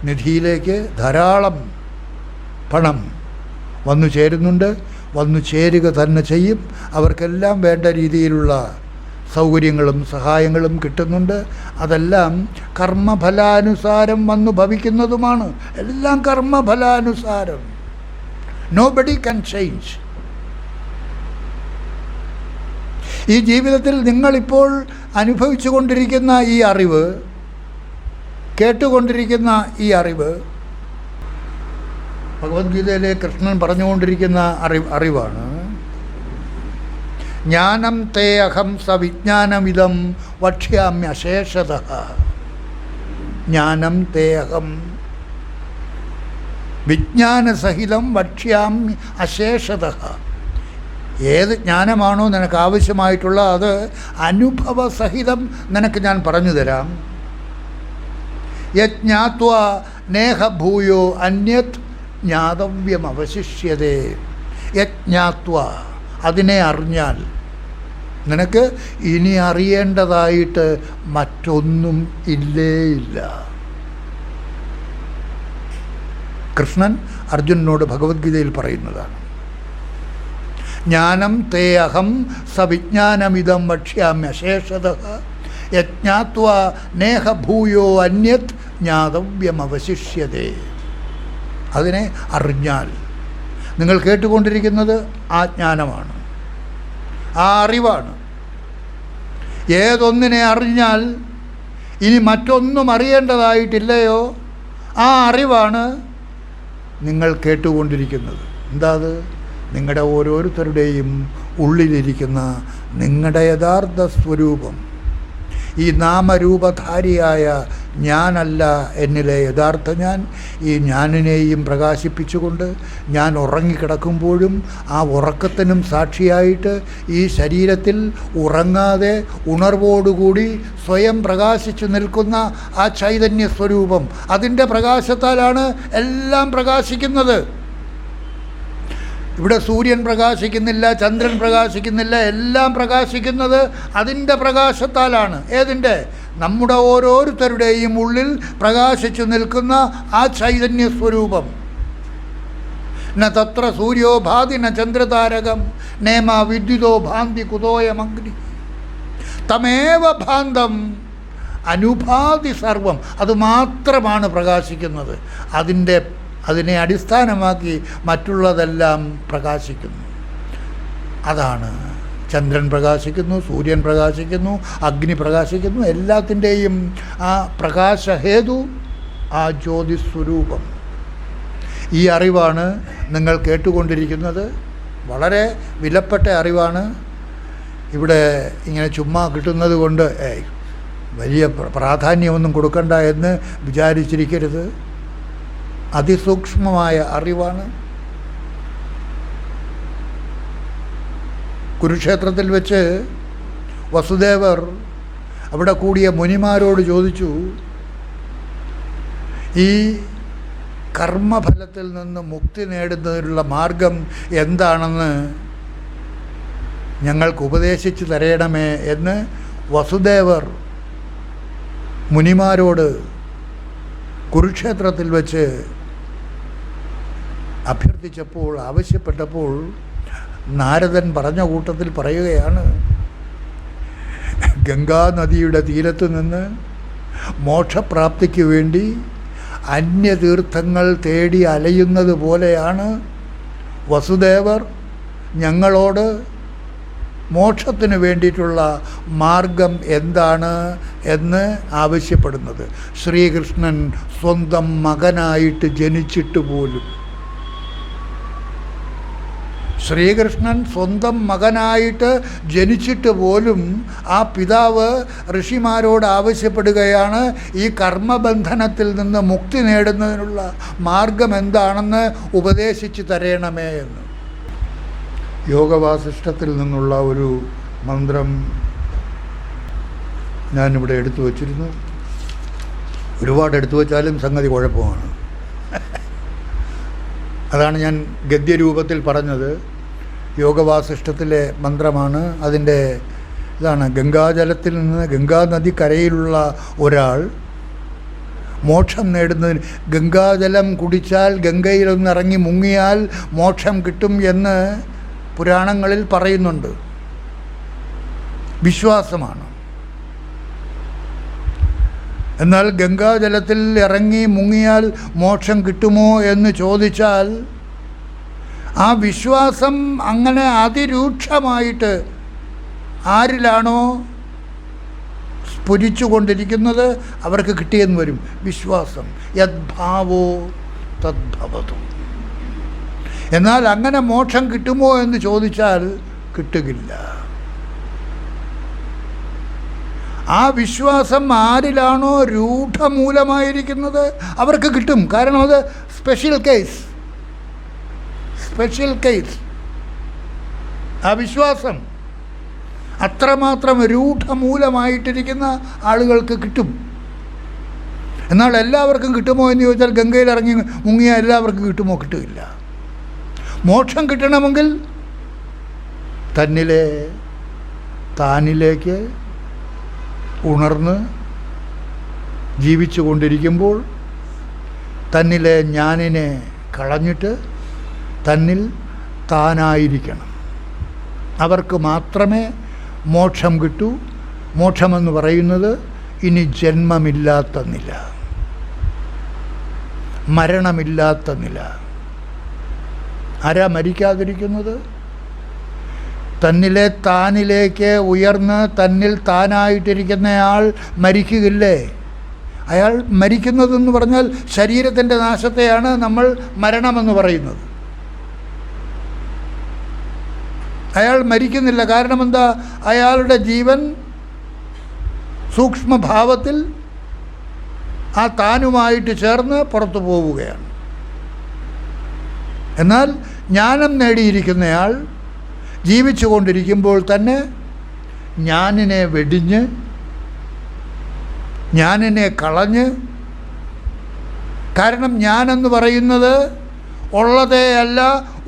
നിധിയിലേക്ക് ധാരാളം പണം വന്നു ചേരുന്നുണ്ട്. വന്നു ചേരുക തന്നെ ചെയ്യും. അവർക്കെല്ലാം വേണ്ട രീതിയിലുള്ള സൗകര്യങ്ങളും സഹായങ്ങളും കിട്ടുന്നുണ്ട്. അതെല്ലാം കർമ്മഫലാനുസാരം വന്നു ഭവിക്കുന്നതുമാണ്. എല്ലാം കർമ്മഫലാനുസാരം. Nobody can change. ഈ ജീവിതത്തിൽ നിങ്ങളിപ്പോൾ അനുഭവിച്ചു കൊണ്ടിരിക്കുന്ന ഈ അറിവ്, കേട്ടുകൊണ്ടിരിക്കുന്ന ഈ അറിവ്, ഭഗവത്ഗീതയിലെ കൃഷ്ണൻ പറഞ്ഞുകൊണ്ടിരിക്കുന്ന അറിവാണ്. ജ്ഞാനം തേ അഹം സവിജ്ഞാനമിതം വക്ഷ്യാമ്യശേഷതഃ. ജ്ഞാനം തേ അഹം വിജ്ഞാനസഹിതം വക്ഷ്യാമി അശേഷതഃ. ഏത് ജ്ഞാനമാണോ നിനക്ക് ആവശ്യമായിട്ടുള്ള അത് അനുഭവസഹിതം നിനക്ക് ഞാൻ പറഞ്ഞു തരാം. യജ്ഞാത്വാ നേഹഭൂയോ അന്യത് ജ്ഞാതവ്യമവശിഷ്യതേ. യജ്ഞാത്വാ, അതിനെ അറിഞ്ഞാൽ നിനക്ക് ഇനി അറിയേണ്ടതായിട്ട് മറ്റൊന്നും ഇല്ല. കൃഷ്ണൻ അർജുനനോട് ഭഗവത്ഗീതയിൽ പറയുന്നതാണ്. ജ്ഞാനം തേ അഹം സവിജ്ഞാനമിതം വക്ഷ്യാമ്യശേഷതഃ യജ്ഞാത്വാ നേഹഭൂയോ അന്യത് ജ്ഞാതവ്യമവശിഷ്യതേ. അതിനെ അറിഞ്ഞാൽ, നിങ്ങൾ കേട്ടുകൊണ്ടിരിക്കുന്നത് ആ ജ്ഞാനമാണ്, ആ അറിവാണ്. ഏതൊന്നിനെ അറിഞ്ഞാൽ ഇനി മറ്റൊന്നും അറിയേണ്ടതായിട്ടില്ലയോ ആ അറിവാണ് നിങ്ങൾ കേട്ടുകൊണ്ടിരിക്കുന്നത്. എന്താ അത്? നിങ്ങളുടെ ഓരോരുത്തരുടെയും ഉള്ളിലിരിക്കുന്ന നിങ്ങളുടെ യഥാർത്ഥ സ്വരൂപം. ഈ നാമരൂപധാരിയായ ഞാനല്ല എന്നിലെ യഥാർത്ഥ ഞാൻ. ഈ ഞാനിനെയും പ്രകാശിപ്പിച്ചുകൊണ്ട് ഞാൻ ഉറങ്ങിക്കിടക്കുമ്പോഴും ആ ഉറക്കത്തിനും സാക്ഷിയായിട്ട് ഈ ശരീരത്തിൽ ഉറങ്ങാതെ ഉണർവോടുകൂടി സ്വയം പ്രകാശിച്ചു നിൽക്കുന്ന ആ ചൈതന്യ സ്വരൂപം, അതിൻ്റെ പ്രകാശത്താലാണ് എല്ലാം പ്രകാശിക്കുന്നത്. ഇവിടെ സൂര്യൻ പ്രകാശിക്കുന്നില്ല, ചന്ദ്രൻ പ്രകാശിക്കുന്നില്ല, എല്ലാം പ്രകാശിക്കുന്നത് അതിൻ്റെ പ്രകാശത്താലാണ്. ഏതിൻ്റെ? നമ്മുടെ ഓരോരുത്തരുടെയും ഉള്ളിൽ പ്രകാശിച്ചു നിൽക്കുന്ന ആ ചൈതന്യ സ്വരൂപം. ന തത്ര സൂര്യോ ഭാതി ന ചന്ദ്രതാരകം നേമ വിദ്യുതോ ഭാന്തി കുതോയമഗ്നി തമേവ ഭാന്തം അനുഭാതി സർവം. അതുമാത്രമാണ് പ്രകാശിക്കുന്നത്. അതിനെ അടിസ്ഥാനമാക്കി മറ്റുള്ളതെല്ലാം പ്രകാശിക്കുന്നു. അതാണ് ചന്ദ്രൻ പ്രകാശിക്കുന്നു, സൂര്യൻ പ്രകാശിക്കുന്നു, അഗ്നി പ്രകാശിക്കുന്നു. എല്ലാത്തിൻ്റെയും ആ പ്രകാശഹേതു ആ ജ്യോതിസ്വരൂപം. ഈ അറിവാണ് നിങ്ങൾ കേട്ടുകൊണ്ടിരിക്കുന്നത്. വളരെ വിലപ്പെട്ട അറിവാണ്. ഇവിടെ ഇങ്ങനെ ചുമ്മാ കിട്ടുന്നത് കൊണ്ട് വലിയ പ്രാധാന്യമൊന്നും കൊടുക്കണ്ട എന്ന് വിചാരിച്ചിരിക്കരുത്. അതിസൂക്ഷ്മമായ അറിവാണ്. കുരുക്ഷേത്രത്തിൽ വെച്ച് വസുദേവർ അവിടെ കൂടിയ മുനിമാരോട് ചോദിച്ചു, ഈ കർമ്മഫലത്തിൽ നിന്ന് മുക്തി നേടുന്നതിനുള്ള മാർഗം എന്താണെന്ന് ഞങ്ങൾക്ക് ഉപദേശിച്ചു തരയണമേ എന്ന് വസുദേവർ മുനിമാരോട് കുരുക്ഷേത്രത്തിൽ വെച്ച് അഭ്യർത്ഥിച്ചപ്പോൾ, ആവശ്യപ്പെട്ടപ്പോൾ നാരദൻ പറഞ്ഞ കൂട്ടത്തിൽ പറയുകയാണ്, ഗംഗാനദിയുടെ തീരത്ത് നിന്ന് മോക്ഷപ്രാപ്തിക്ക് വേണ്ടി അന്യതീർത്ഥങ്ങൾ തേടി അലയുന്നത് പോലെയാണ് വസുദേവർ ഞങ്ങളോട് മോക്ഷത്തിന് വേണ്ടിയിട്ടുള്ള മാർഗം എന്താണ് എന്ന് ആവശ്യപ്പെടുന്നത്. ശ്രീകൃഷ്ണൻ സ്വന്തം മകനായിട്ട് ജനിച്ചിട്ട് പോലും, ശ്രീകൃഷ്ണൻ സ്വന്തം മകനായിട്ട് ജനിച്ചിട്ട് പോലും ആ പിതാവ് ഋഷിമാരോട് ആവശ്യപ്പെടുകയാണ്, ഈ കർമ്മബന്ധനത്തിൽ നിന്ന് മുക്തി നേടുന്നതിനുള്ള മാർഗം എന്താണെന്ന് ഉപദേശിച്ച് തരണമേ എന്ന്. യോഗവാസിഷ്ഠത്തിൽ നിന്നുള്ള ഒരു മന്ത്രം ഞാനിവിടെ എടുത്തു വച്ചിരുന്നു. ഒരുപാട് എടുത്തു വച്ചാലും സംഗതി കുഴപ്പമാണ്. അതാണ് ഞാൻ ഗദ്യരൂപത്തിൽ പറഞ്ഞത്. യോഗവാസിഷ്ഠത്തിലെ മന്ത്രമാണ്. അതിൻ്റെ ഇതാണ്: ഗംഗാജലത്തിൽ നിന്ന്, ഗംഗാനദിക്കരയിലുള്ള ഒരാൾ മോക്ഷം നേടുന്നതിന്, ഗംഗാജലം കുടിച്ചാൽ, ഗംഗയിലൊന്നിറങ്ങി മുങ്ങിയാൽ മോക്ഷം കിട്ടും എന്ന് പുരാണങ്ങളിൽ പറയുന്നുണ്ട്. വിശ്വാസമാണ്. എന്നാൽ ഗംഗാജലത്തിൽ ഇറങ്ങി മുങ്ങിയാൽ മോക്ഷം കിട്ടുമോ എന്ന് ചോദിച്ചാൽ, ആ വിശ്വാസം അങ്ങനെ അതിരൂക്ഷമായിട്ട് ആരിലാണോ സ്ഫുരിച്ചു കൊണ്ടിരിക്കുന്നത് അവർക്ക് കിട്ടിയെന്ന് വരും. വിശ്വാസം യദ്ഭാവോ തദ്ഭവതു. എന്നാൽ അങ്ങനെ മോക്ഷം കിട്ടുമോ എന്ന് ചോദിച്ചാൽ കിട്ടുകില്ല. ആ വിശ്വാസം ആരിലാണോ രൂഢമൂലമായിരിക്കുന്നത് അവർക്ക് കിട്ടും. കാരണം അത് സ്പെഷ്യൽ കേസ്. ആ വിശ്വാസം അത്രമാത്രം രൂഢമൂലമായിട്ടിരിക്കുന്ന ആളുകൾക്ക് കിട്ടും. എന്നാൽ എല്ലാവർക്കും കിട്ടുമോ എന്ന് ചോദിച്ചാൽ, ഗംഗയിൽ ഇറങ്ങി മുങ്ങിയ എല്ലാവർക്കും കിട്ടുമോ? കിട്ടില്ല. മോക്ഷം കിട്ടണമെങ്കിൽ താനിലേക്ക് ഉണർന്ന് ജീവിച്ചു കൊണ്ടിരിക്കുമ്പോൾ തന്നിലെ ഞാനിനെ കളഞ്ഞിട്ട് തന്നിൽ താനായിരിക്കണം. അവർക്ക് മാത്രമേ മോക്ഷം കിട്ടൂ. മോക്ഷമെന്ന് പറയുന്നത് ഇനി ജന്മമില്ലാത്ത നില, മരണമില്ലാത്ത നില. ആരാ മരിക്കാതിരിക്കുന്നത്? തന്നിലെ താനിലേക്ക് ഉയർന്ന് തന്നിൽ താനായിട്ടിരിക്കുന്നയാൾ മരിക്കുകയില്ലേ? അയാൾ മരിക്കുന്നതെന്ന് പറഞ്ഞാൽ ശരീരത്തിൻ്റെ നാശത്തെയാണ് നമ്മൾ മരണമെന്ന് പറയുന്നത്. അയാൾ മരിക്കുന്നില്ല. കാരണം എന്താ? അയാളുടെ ജീവൻ സൂക്ഷ്മഭാവത്തിൽ ആ താനുമായിട്ട് ചേർന്ന് പുറത്തു പോവുകയാണ്. എന്നാൽ ജ്ഞാനം നേടിയിരിക്കുന്നയാൾ ജീവിച്ചു കൊണ്ടിരിക്കുമ്പോൾ തന്നെ ഞാനിനെ വെടിഞ്ഞ്, ഞാനിനെ കളഞ്ഞ്, കാരണം ഞാനെന്ന് പറയുന്നത് ഉള്ളതേ അല്ല,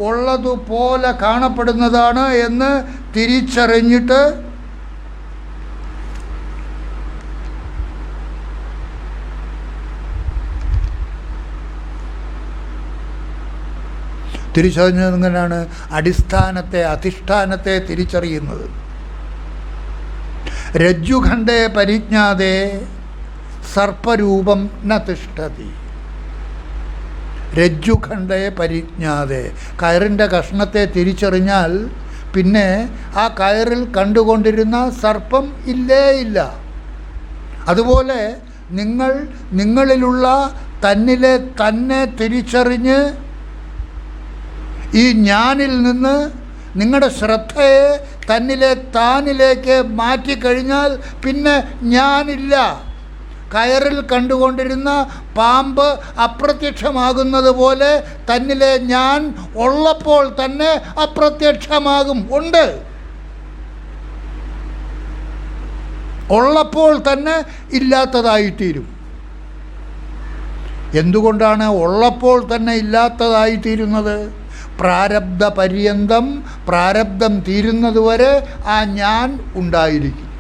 ഉള്ളതുപോലെ കാണപ്പെടുന്നതാണ് എന്ന് തിരിച്ചറിഞ്ഞിട്ട് തിരിച്ചറിഞ്ഞതെങ്ങനെയാണ്? അധിഷ്ഠാനത്തെ തിരിച്ചറിയുന്നത്. രജ്ജുഖണ്ഡേ പരിജ്ഞാതേ സർപ്പരൂപം ന തിഷ്ഠതി. രജ്ജുഖണ്ഡേ പരിജ്ഞാതേ, കയറിൻ്റെ കഷ്ണത്തെ തിരിച്ചറിഞ്ഞാൽ പിന്നെ ആ കയറിൽ കണ്ടുകൊണ്ടിരുന്ന സർപ്പം ഇല്ല. അതുപോലെ നിങ്ങളിലുള്ള തന്നിലെ തന്നെ തിരിച്ചറിഞ്ഞ് ഈ ഞാനിൽ നിന്ന് നിങ്ങളുടെ ശ്രദ്ധയെ തന്നിലെ താനിലേക്ക് മാറ്റിക്കഴിഞ്ഞാൽ പിന്നെ ഞാനില്ല. കയറിൽ കണ്ടുകൊണ്ടിരുന്ന പാമ്പ് അപ്രത്യക്ഷമാകുന്നത് പോലെ തന്നിലെ ഞാൻ ഉള്ളപ്പോൾ തന്നെ അപ്രത്യക്ഷമാകും. ഉള്ളപ്പോൾ തന്നെ ഇല്ലാത്തതായിത്തീരും. എന്തുകൊണ്ടാണ് ഉള്ളപ്പോൾ തന്നെ ഇല്ലാത്തതായിത്തീരുന്നത്? പ്രാരബ്ധ പര്യന്തം, പ്രാരബ്ധം തീരുന്നതുവരെ ആ ഞാൻ ഉണ്ടായിരിക്കും.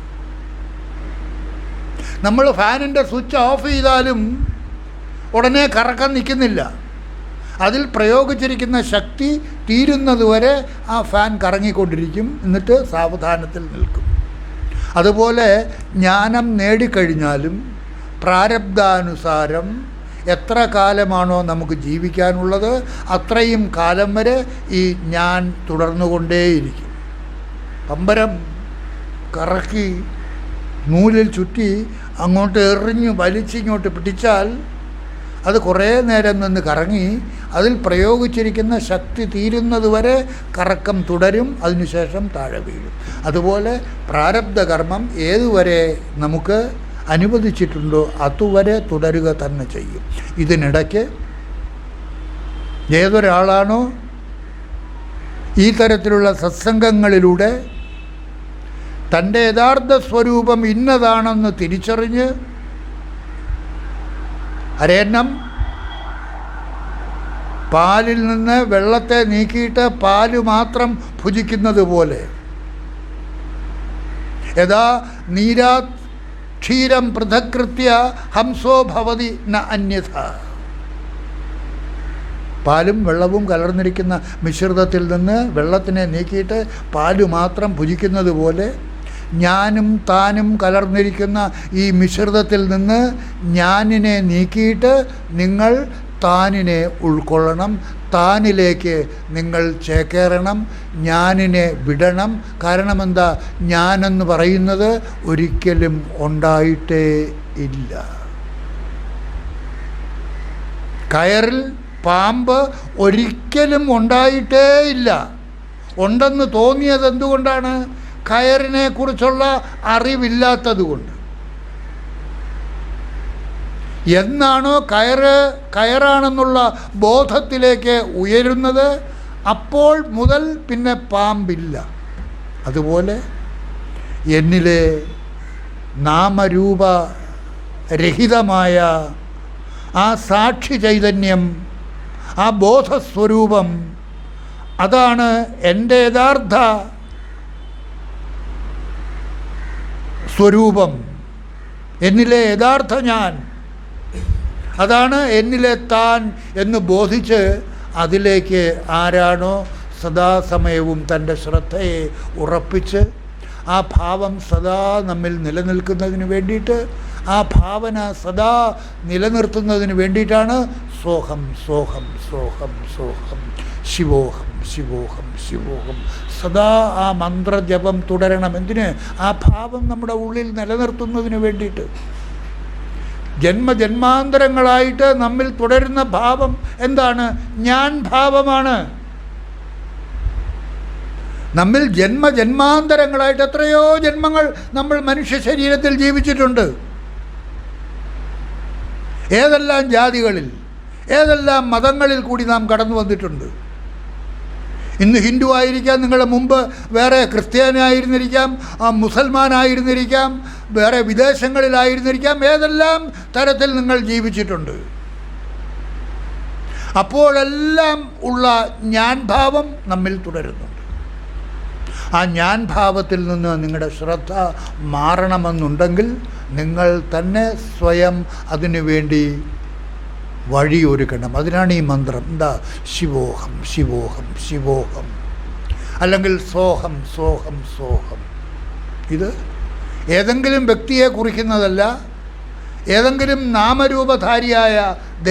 നമ്മൾ ഫാനിൻ്റെ സ്വിച്ച് ഓഫ് ചെയ്താലും ഉടനെ കറക്കാൻ നിൽക്കുന്നില്ല. അതിൽ പ്രയോഗിച്ചിരിക്കുന്ന ശക്തി തീരുന്നതുവരെ ആ ഫാൻ കറങ്ങിക്കൊണ്ടിരിക്കും, എന്നിട്ട് സാവധാനത്തിൽ നിൽക്കും. അതുപോലെ ജ്ഞാനം നേടിക്കഴിഞ്ഞാലും പ്രാരബ്ധാനുസാരം എത്ര കാലമാണോ നമുക്ക് ജീവിക്കാനുള്ളത് അത്രയും കാലം വരെ ഈ ഞാൻ തുടർന്നുകൊണ്ടേയിരിക്കും. പമ്പരം കറക്കി നൂലിൽ ചുറ്റി അങ്ങോട്ട് എറിഞ്ഞ് വലിച്ചിങ്ങോട്ട് പിടിച്ചാൽ അത് കുറേ നേരം നിന്ന് കറങ്ങി അതിൽ പ്രയോഗിച്ചിരിക്കുന്ന ശക്തി തീരുന്നതുവരെ കറക്കം തുടരും, അതിനുശേഷം താഴെ വീഴും. അതുപോലെ പ്രാരബ്ധ കർമ്മം ഏതുവരെ നമുക്ക് അനുവദിച്ചിട്ടുണ്ടോ അതുവരെ തുടരുക തന്നെ ചെയ്യും. ഇതിനിടയ്ക്ക് ഏതൊരാളാണോ ഈ തരത്തിലുള്ള സത്സംഗങ്ങളിലൂടെ തൻ്റെ യഥാർത്ഥ സ്വരൂപം ഇന്നതാണെന്ന് തിരിച്ചറിഞ്ഞ് അരയന്നം പാലിൽ നിന്ന് വെള്ളത്തെ നീക്കിയിട്ട് പാല് മാത്രം ഭുജിക്കുന്നത് പോലെ യഥാ നീരാത് ക്ഷീരം പൃഥകൃത്യ ഹംസോ ഭവതി ന അന്യഥ. പാലും വെള്ളവും കലർന്നിരിക്കുന്ന മിശ്രിതത്തിൽ നിന്ന് വെള്ളത്തിനെ നീക്കിയിട്ട് പാല് മാത്രം ഭുജിക്കുന്നത് പോലെ ഞാനും താനും കലർന്നിരിക്കുന്ന ഈ മിശ്രിതത്തിൽ നിന്ന് ഞാനിനെ നീക്കിയിട്ട് നിങ്ങൾ താനിനെ ഉൾക്കൊള്ളണം, താനിലേക്ക് നിങ്ങൾ ചേക്കേറണം, ഞാനിനെ വിടണം. കാരണം എന്താ? ഞാനെന്ന് പറയുന്നത് ഒരിക്കലും ഉണ്ടായിട്ടേ ഇല്ല. കയറിൽ പാമ്പ് ഒരിക്കലും ഉണ്ടായിട്ടേ ഇല്ല. ഉണ്ടെന്ന് തോന്നിയത് എന്തുകൊണ്ടാണ്? കയറിനെ കുറിച്ചുള്ള അറിവില്ലാത്തത് കൊണ്ട്. എന്നാണോ കയറാണെന്നുള്ള ബോധത്തിലേക്ക് ഉയരുന്നത് അപ്പോൾ മുതൽ പിന്നെ പാമ്പില്ല. അതുപോലെ എന്നിലെ നാമരൂപരഹിതമായ ആ സാക്ഷി ചൈതന്യം, ആ ബോധസ്വരൂപം, അതാണ് എൻ്റെ യഥാർത്ഥ സ്വരൂപം, എന്നിലെ യഥാർത്ഥ ഞാൻ, അതാണ് എന്നിലെ താൻ എന്ന് ബോധിച്ച് അതിലേക്ക് ആരാണോ സദാസമയവും തൻ്റെ ശ്രദ്ധയെ ഉറപ്പിച്ച് ആ ഭാവം സദാ നമ്മിൽ നിലനിൽക്കുന്നതിന് വേണ്ടിയിട്ട്, ആ ഭാവന സദാ നിലനിർത്തുന്നതിന് വേണ്ടിയിട്ടാണ് സോഹം സോഹം സോഹം സോഹം ശിവോഹം ശിവോഹം ശിവോഹം സദാ ആ മന്ത്രജപം തുടരണം. എന്തിന്? ആ ഭാവം നമ്മുടെ ഉള്ളിൽ നിലനിർത്തുന്നതിന് വേണ്ടിയിട്ട്. ജന്മജന്മാന്തരങ്ങളായിട്ട് നമ്മിൽ തുടരുന്ന ഭാവം എന്താണ്? ഞാൻ ഭാവമാണ്. നമ്മിൽ ജന്മജന്മാന്തരങ്ങളായിട്ട് എത്രയോ ജന്മങ്ങൾ നമ്മൾ മനുഷ്യ ശരീരത്തിൽ ജീവിച്ചിട്ടുണ്ട്. ഏതെല്ലാം ജാതികളിൽ, ഏതെല്ലാം മതങ്ങളിൽ കൂടി നാം കടന്നു വന്നിട്ടുണ്ട്. ഇന്ന് ഹിന്ദു ആയിരിക്കാം, നിങ്ങളുടെ മുമ്പ് വേറെ ക്രിസ്ത്യാനായിരുന്നിരിക്കാം, മുസൽമാനായിരുന്നിരിക്കാം, വേറെ വിദേശങ്ങളിലായിരുന്നിരിക്കാം, ഏതെല്ലാം തരത്തിൽ നിങ്ങൾ ജീവിച്ചിട്ടുണ്ട്. അപ്പോഴെല്ലാം ഉള്ള ഞാൻ ഭാവം നമ്മിൽ തുടരുന്നുണ്ട്. ആ ഞാൻ ഭാവത്തിൽ നിന്ന് നിങ്ങളുടെ ശ്രദ്ധ മാറണമെന്നുണ്ടെങ്കിൽ നിങ്ങൾ തന്നെ സ്വയം അതിനു വേണ്ടി വഴിയൊരുക്കണം. അതിനാണ് ഈ മന്ത്രം. എന്താ? ശിവോഹം ശിവോഹം ശിവോഹം, അല്ലെങ്കിൽ സോഹം സോഹം സോഹം. ഇത് ഏതെങ്കിലും വ്യക്തിയെ കുറിക്കുന്നതല്ല, ഏതെങ്കിലും നാമരൂപധാരിയായ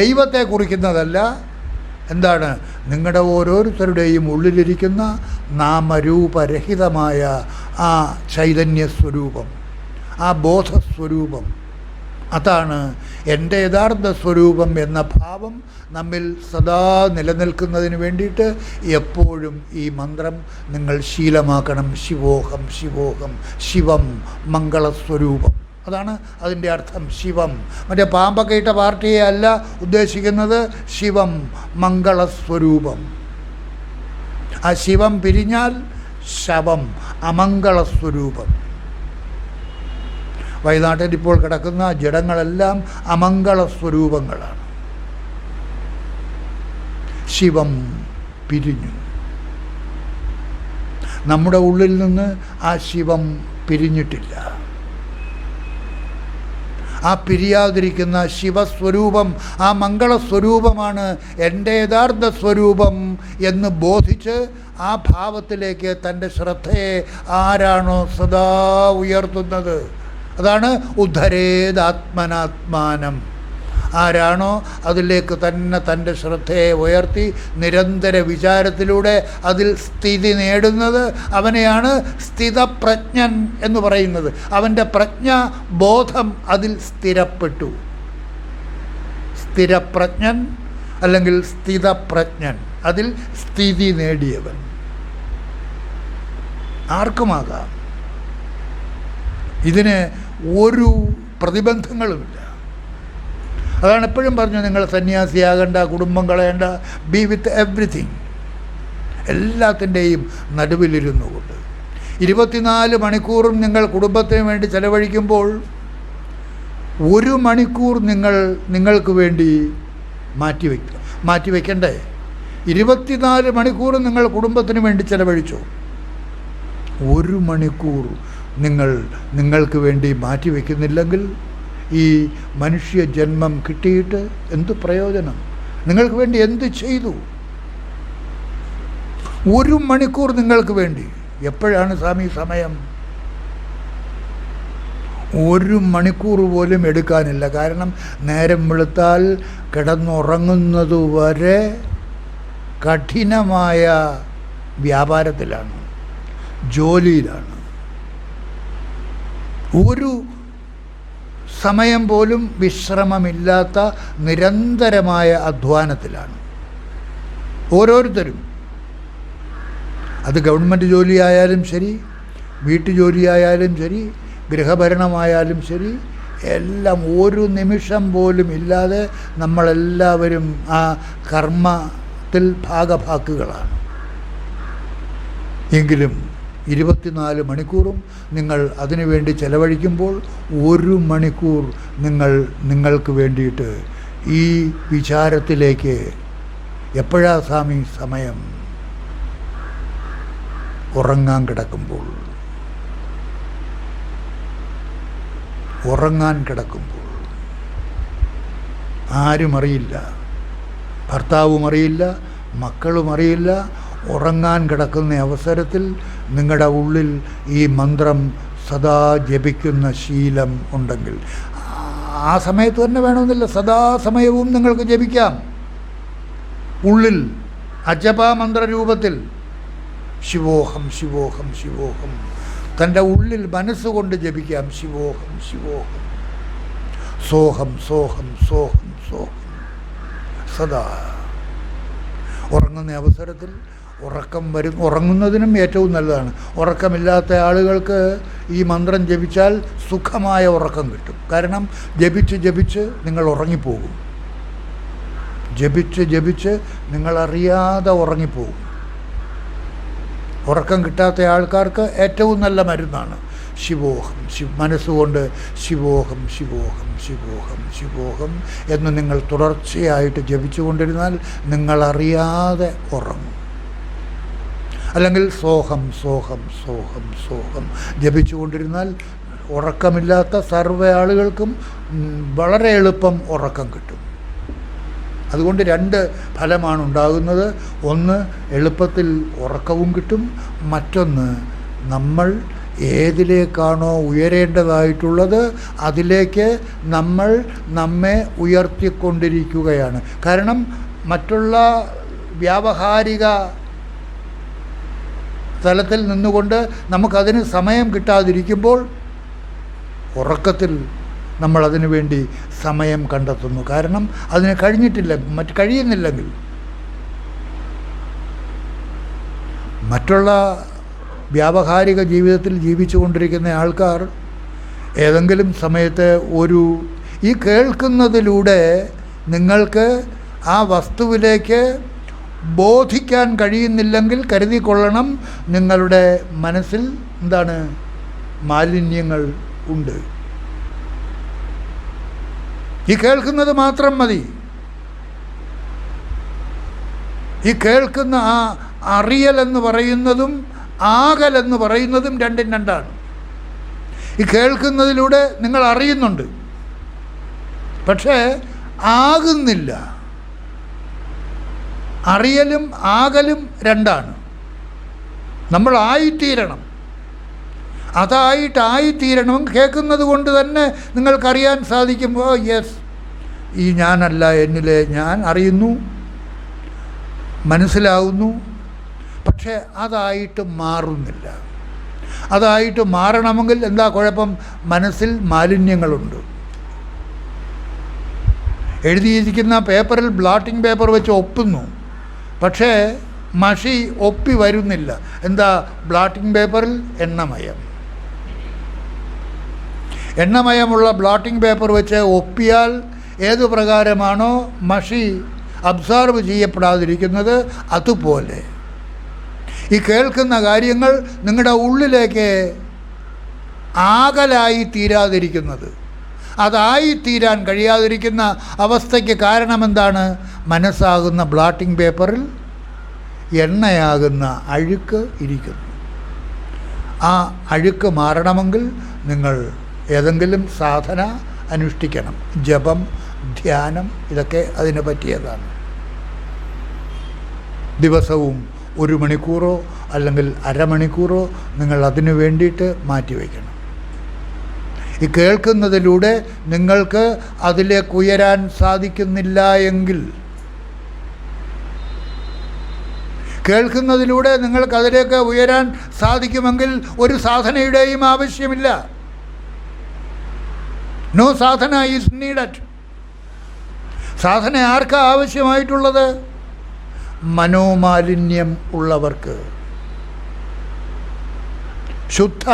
ദൈവത്തെ കുറിക്കുന്നതല്ല. എന്താണ്? നിങ്ങളുടെ ഓരോരുത്തരുടെയും ഉള്ളിലിരിക്കുന്ന നാമരൂപരഹിതമായ ആ ചൈതന്യസ്വരൂപം, ആ ബോധസ്വരൂപം, അതാണ് എൻ്റെ യഥാർത്ഥ സ്വരൂപം എന്ന ഭാവം നമ്മിൽ സദാ നിലനിൽക്കുന്നതിന് വേണ്ടിയിട്ട് എപ്പോഴും ഈ മന്ത്രം നിങ്ങൾ ശീലമാക്കണം. ശിവോഹം ശിവോഹം ശിവം മംഗളസ്വരൂപം, അതാണ് അതിൻ്റെ അർത്ഥം. ശിവം മറ്റേ പാമ്പൊക്കെ ഇട്ട പാർട്ടിയെ അല്ല ഉദ്ദേശിക്കുന്നത്. ശിവം മംഗളസ്വരൂപം. ആ ശിവം പിരിഞ്ഞാൽ ശവം, അമംഗളസ്വരൂപം. വയനാട്ടിൽ ഇപ്പോൾ കിടക്കുന്ന ജഡങ്ങളെല്ലാം അമംഗളസ്വരൂപങ്ങളാണ്. ശിവം പിരിഞ്ഞു. നമ്മുടെ ഉള്ളിൽ നിന്ന് ആ ശിവം പിരിഞ്ഞിട്ടില്ല. ആ പിരിയാതിരിക്കുന്ന ശിവസ്വരൂപം, ആ മംഗളസ്വരൂപമാണ് എൻ്റെ യഥാർത്ഥ സ്വരൂപം എന്ന് ബോധിച്ച് ആ ഭാവത്തിലേക്ക് തൻ്റെ ശ്രദ്ധയെ ആരാണോ സദാ ഉയർത്തുന്നത്, അതാണ് ഉദ്ധരേതാത്മനാത്മാനം. ആരാണോ അതിലേക്ക് തന്നെ തൻ്റെ ശ്രദ്ധയെ ഉയർത്തി നിരന്തര വിചാരത്തിലൂടെ അതിൽ സ്ഥിതി നേടുന്നത് അവനെയാണ് സ്ഥിതപ്രജ്ഞൻ എന്ന് പറയുന്നത്. അവൻ്റെ പ്രജ്ഞാബോധം അതിൽ സ്ഥിരപ്പെട്ടു. സ്ഥിരപ്രജ്ഞൻ അല്ലെങ്കിൽ സ്ഥിതപ്രജ്ഞൻ, അതിൽ സ്ഥിതി നേടിയവൻ. ആർക്കുമാകാം. ഇതിന് ഒരു പ്രതിബന്ധങ്ങളുമില്ല. അതാണ് എപ്പോഴും പറഞ്ഞു, നിങ്ങൾ സന്യാസിയാകേണ്ട, കുടുംബം കളയേണ്ട, ബി വിത്ത് എവ്രിതിങ്, എല്ലാത്തിൻ്റെയും നടുവിലിരുന്നു കൊണ്ട് 24 മണിക്കൂറും നിങ്ങൾ കുടുംബത്തിന് വേണ്ടി ചെലവഴിക്കുമ്പോൾ 1 മണിക്കൂർ നിങ്ങൾക്ക് വേണ്ടി മാറ്റിവെക്കണ്ടേ? 24 മണിക്കൂറും നിങ്ങൾ കുടുംബത്തിന് വേണ്ടി ചെലവഴിച്ചു, 1 മണിക്കൂർ നിങ്ങൾക്ക് വേണ്ടി മാറ്റിവെക്കുന്നില്ലെങ്കിൽ ഈ മനുഷ്യ ജന്മം കിട്ടിയിട്ട് എന്ത് പ്രയോജനം? നിങ്ങൾക്ക് വേണ്ടി എന്ത് ചെയ്തു? 1 മണിക്കൂർ നിങ്ങൾക്ക് വേണ്ടി. എപ്പോഴാണ് സ്വാമി സമയം? 1 മണിക്കൂർ പോലും എടുക്കാനില്ല. കാരണം നേരം വെളുത്താൽ കിടന്നുറങ്ങുന്നതുവരെ കഠിനമായ വ്യാപാരത്തിലാണ്, ജോലിയിലാണ്. ഒരു സമയം പോലും വിശ്രമമില്ലാത്ത നിരന്തരമായ അധ്വാനത്തിലാണ് ഓരോരുത്തരും. അത് ഗവൺമെൻറ് ജോലിയായാലും ശരി, വീട്ടുജോലിയായാലും ശരി, ഗൃഹഭരണമായാലും ശരി, എല്ലാം ഒരു നിമിഷം പോലും ഇല്ലാതെ നമ്മളെല്ലാവരും ആ കർമ്മത്തിൽ ഭാഗഭാക്കുകളാണ്. എങ്കിലും 24 മണിക്കൂറും നിങ്ങൾ അതിനു വേണ്ടി ചെലവഴിക്കുമ്പോൾ 1 മണിക്കൂർ നിങ്ങൾക്ക് വേണ്ടിയിട്ട് ഈ വിചാരത്തിലേക്ക് എപ്പോഴാ സ്വാമി സമയം? ഉറങ്ങാൻ കിടക്കുമ്പോൾ. ആരും അറിയില്ല, ഭർത്താവും അറിയില്ല, മക്കളും അറിയില്ല. ഉറങ്ങാൻ കിടക്കുന്ന അവസരത്തിൽ നിങ്ങളുടെ ഉള്ളിൽ ഈ മന്ത്രം സദാ ജപിക്കുന്ന ശീലം ഉണ്ടെങ്കിൽ, ആ സമയത്ത് തന്നെ വേണമെന്നില്ല, സദാസമയവും നിങ്ങൾക്ക് ജപിക്കാം. ഉള്ളിൽ അജപാ മന്ത്രരൂപത്തിൽ ശിവോഹം ശിവോഹം ശിവോഹം തൻ്റെ ഉള്ളിൽ മനസ്സുകൊണ്ട് ജപിക്കാം. ശിവോഹം ശിവോഹം സോഹം സോഹം സോഹം സോഹം. സദാ ഉറങ്ങുന്ന അവസരത്തിൽ ഉറങ്ങുന്നതിനും ഏറ്റവും നല്ലതാണ്. ഉറക്കമില്ലാത്ത ആളുകൾക്ക് ഈ മന്ത്രം ജപിച്ചാൽ സുഖമായ ഉറക്കം കിട്ടും. കാരണം ജപിച്ച് നിങ്ങൾ ഉറങ്ങിപ്പോകും. ജപിച്ച് നിങ്ങളറിയാതെ ഉറങ്ങിപ്പോകും. ഉറക്കം കിട്ടാത്ത ആൾക്കാർക്ക് ഏറ്റവും നല്ല മരുന്നാണ് ശിവോഹം. മനസ്സുകൊണ്ട് ശിവോഹം ശിവോഹം ശിവോഹം ശിവോഹം എന്ന് നിങ്ങൾ തുടർച്ചയായിട്ട് ജപിച്ചുകൊണ്ടിരുന്നാൽ നിങ്ങളറിയാതെ ഉറങ്ങും. അല്ലെങ്കിൽ സോഹം സോഹം സോഹം സോഹം ജപിച്ചുകൊണ്ടിരുന്നാൽ ഉറക്കമില്ലാത്ത സർവ്വ ആളുകൾക്കും വളരെ എളുപ്പം ഉറക്കം കിട്ടും. അതുകൊണ്ട് 2 ഫലമാണ് ഉണ്ടാകുന്നത്. ഒന്ന്, എളുപ്പത്തിൽ ഉറക്കവും കിട്ടും. മറ്റൊന്ന്, നമ്മൾ ഏതിലേക്കാണോ ഉയരേണ്ടതായിട്ടുള്ളത് അതിലേക്ക് നമ്മെ ഉയർത്തിക്കൊണ്ടിരിക്കുകയാണ്. കാരണം മറ്റുള്ള വ്യാവഹാരിക തലത്തിൽ നിന്നുകൊണ്ട് നമുക്കതിന് സമയം കിട്ടാതിരിക്കുമ്പോൾ ഉറക്കത്തിൽ നമ്മളതിനു വേണ്ടി സമയം കണ്ടെത്തുന്നു. കാരണം അതിന് കഴിയുന്നില്ലെങ്കിൽ. മറ്റുള്ള വ്യാവഹാരിക ജീവിതത്തിൽ ജീവിച്ചു കൊണ്ടിരിക്കുന്ന ആൾക്കാർ ഏതെങ്കിലും സമയത്ത് ഈ കേൾക്കുന്നതിലൂടെ നിങ്ങൾക്ക് ആ വസ്തുവിലേക്ക് ബോധിക്കാൻ കഴിയുന്നില്ലെങ്കിൽ കരുതിക്കൊള്ളണം, നിങ്ങളുടെ മനസ്സിൽ മാലിന്യങ്ങൾ ഉണ്ട്. ഈ കേൾക്കുന്നത് മാത്രം മതി. ഈ കേൾക്കുന്ന ആ അറിയലെന്ന് പറയുന്നതും ആകലെന്ന് പറയുന്നതും രണ്ടും രണ്ടാണ്. ഈ കേൾക്കുന്നതിലൂടെ നിങ്ങൾ അറിയുന്നുണ്ട്, പക്ഷേ ആകുന്നില്ല. അറിയലും ആകലും രണ്ടാണ്. നമ്മൾ ആയിത്തീരണം. അതായിട്ടായിത്തീരണം. കേൾക്കുന്നത് കൊണ്ട് തന്നെ നിങ്ങൾക്കറിയാൻ സാധിക്കും, യെസ് ഈ ഞാനല്ല, എന്നിലെ ഞാൻ അറിയുന്നു, മനസ്സിലാവുന്നു. പക്ഷേ അതായിട്ട് മാറുന്നില്ല. അതായിട്ട് മാറണമെങ്കിൽ എന്താ കുഴപ്പം? മനസ്സിൽ മാലിന്യങ്ങളുണ്ട്. എഴുതിയിരിക്കുന്ന പേപ്പറിൽ ബ്ലോട്ടിംഗ് പേപ്പർ വെച്ച് ഒപ്പുന്നു, പക്ഷേ മഷി ഒപ്പി വരുന്നില്ല. എന്താ? ബ്ലോട്ടിംഗ് പേപ്പറിൽ എണ്ണമയം. എണ്ണമയമുള്ള ബ്ലോട്ടിംഗ് പേപ്പർ വെച്ച് ഒപ്പിയാൽ ഏതു പ്രകാരമാണോ മഷി അബ്സോർബ് ചെയ്യപ്പെടാതിരിക്കുന്നത്, അതുപോലെ ഈ കേൾക്കുന്ന കാര്യങ്ങൾ നിങ്ങളുടെ ഉള്ളിലേക്ക് ആകലായി തീരാതിരിക്കുന്നത്, അതായിത്തീരാൻ കഴിയാതിരിക്കുന്ന അവസ്ഥയ്ക്ക് കാരണമെന്താണ്? മനസ്സാകുന്ന ബ്ലോട്ടിംഗ് പേപ്പറിൽ എണ്ണയാകുന്ന അഴുക്ക് ഇരിക്കുന്നു. ആ അഴുക്ക് മാറണമെങ്കിൽ നിങ്ങൾ ഏതെങ്കിലും സാധന അനുഷ്ഠിക്കണം. ജപം, ധ്യാനം, ഇതൊക്കെ അതിന് പറ്റിയതാണ്. ദിവസവും 1 മണിക്കൂറോ അല്ലെങ്കിൽ അരമണിക്കൂറോ നിങ്ങൾ അതിനു വേണ്ടിയിട്ട് മാറ്റിവെക്കണം. ഈ കേൾക്കുന്നതിലൂടെ നിങ്ങൾക്ക് അതിലേക്ക് ഉയരാൻ സാധിക്കുന്നില്ല എങ്കിൽ, കേൾക്കുന്നതിലൂടെ നിങ്ങൾക്ക് അതിലേക്ക് ഉയരാൻ സാധിക്കുമെങ്കിൽ ഒരു സാധനയുടെയും ആവശ്യമില്ല. നോ സാധന ഈസ് നീഡഡ്. സാധന ആർക്കാ ആവശ്യമായിട്ടുള്ളത്? മനോമാലിന്യം ഉള്ളവർക്ക്, ശുദ്ധ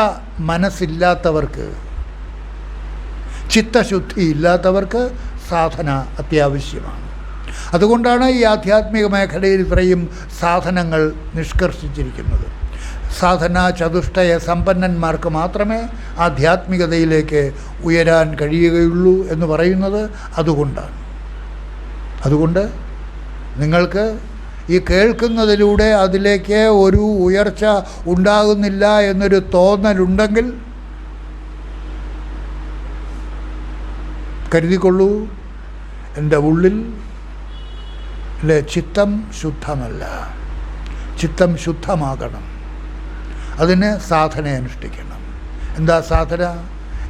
മനസ്സില്ലാത്തവർക്ക്, ചിത്തശുദ്ധി ഇല്ലാത്തവർക്ക് സാധന അത്യാവശ്യമാണ്. അതുകൊണ്ടാണ് ഈ ആധ്യാത്മിക മേഖലയിൽ ഇത്രയും സാധനങ്ങൾ നിഷ്കർഷിച്ചിരിക്കുന്നത്. സാധനാ ചതുഷ്ടയ സമ്പന്നന്മാർക്ക് മാത്രമേ ആധ്യാത്മികതയിലേക്ക് ഉയരാൻ കഴിയുകയുള്ളൂ എന്ന് പറയുന്നത് അതുകൊണ്ടാണ്. അതുകൊണ്ട് നിങ്ങൾക്ക് ഈ കേൾക്കുന്നതിലൂടെ അതിലേക്ക് ഒരു ഉയർച്ച ഉണ്ടാകുന്നില്ല എന്നൊരു തോന്നലുണ്ടെങ്കിൽ കരുതിക്കൊള്ളൂ, എൻ്റെ ഉള്ളിൽ ചിത്തം ശുദ്ധമല്ല. ചിത്തം ശുദ്ധമാകണം. അതിന് സാധന അനുഷ്ഠിക്കണം. എന്താ സാധന?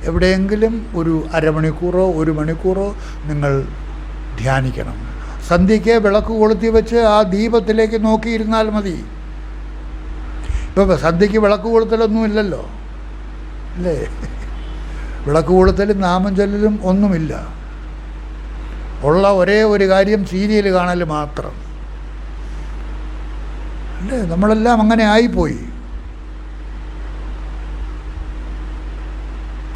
എവിടെയെങ്കിലും ഒരു അരമണിക്കൂറോ 1 മണിക്കൂറോ നിങ്ങൾ ധ്യാനിക്കണം. സന്ധ്യയ്ക്ക് വിളക്ക് കൊളുത്തി വെച്ച് ആ ദീപത്തിലേക്ക് നോക്കിയിരുന്നാൽ മതി. ഇപ്പം സന്ധ്യയ്ക്ക് വിളക്ക് കൊളുത്തലൊന്നും ഇല്ലല്ലോ, അല്ലേ? വിളക്ക് കൊളുത്തലും നാമം ചൊല്ലലും ഒന്നുമില്ല. ഉള്ള ഒരേ ഒരു കാര്യം സീരിയൽ കാണൽ മാത്രം, അല്ലേ? നമ്മളെല്ലാം അങ്ങനെ ആയിപ്പോയി.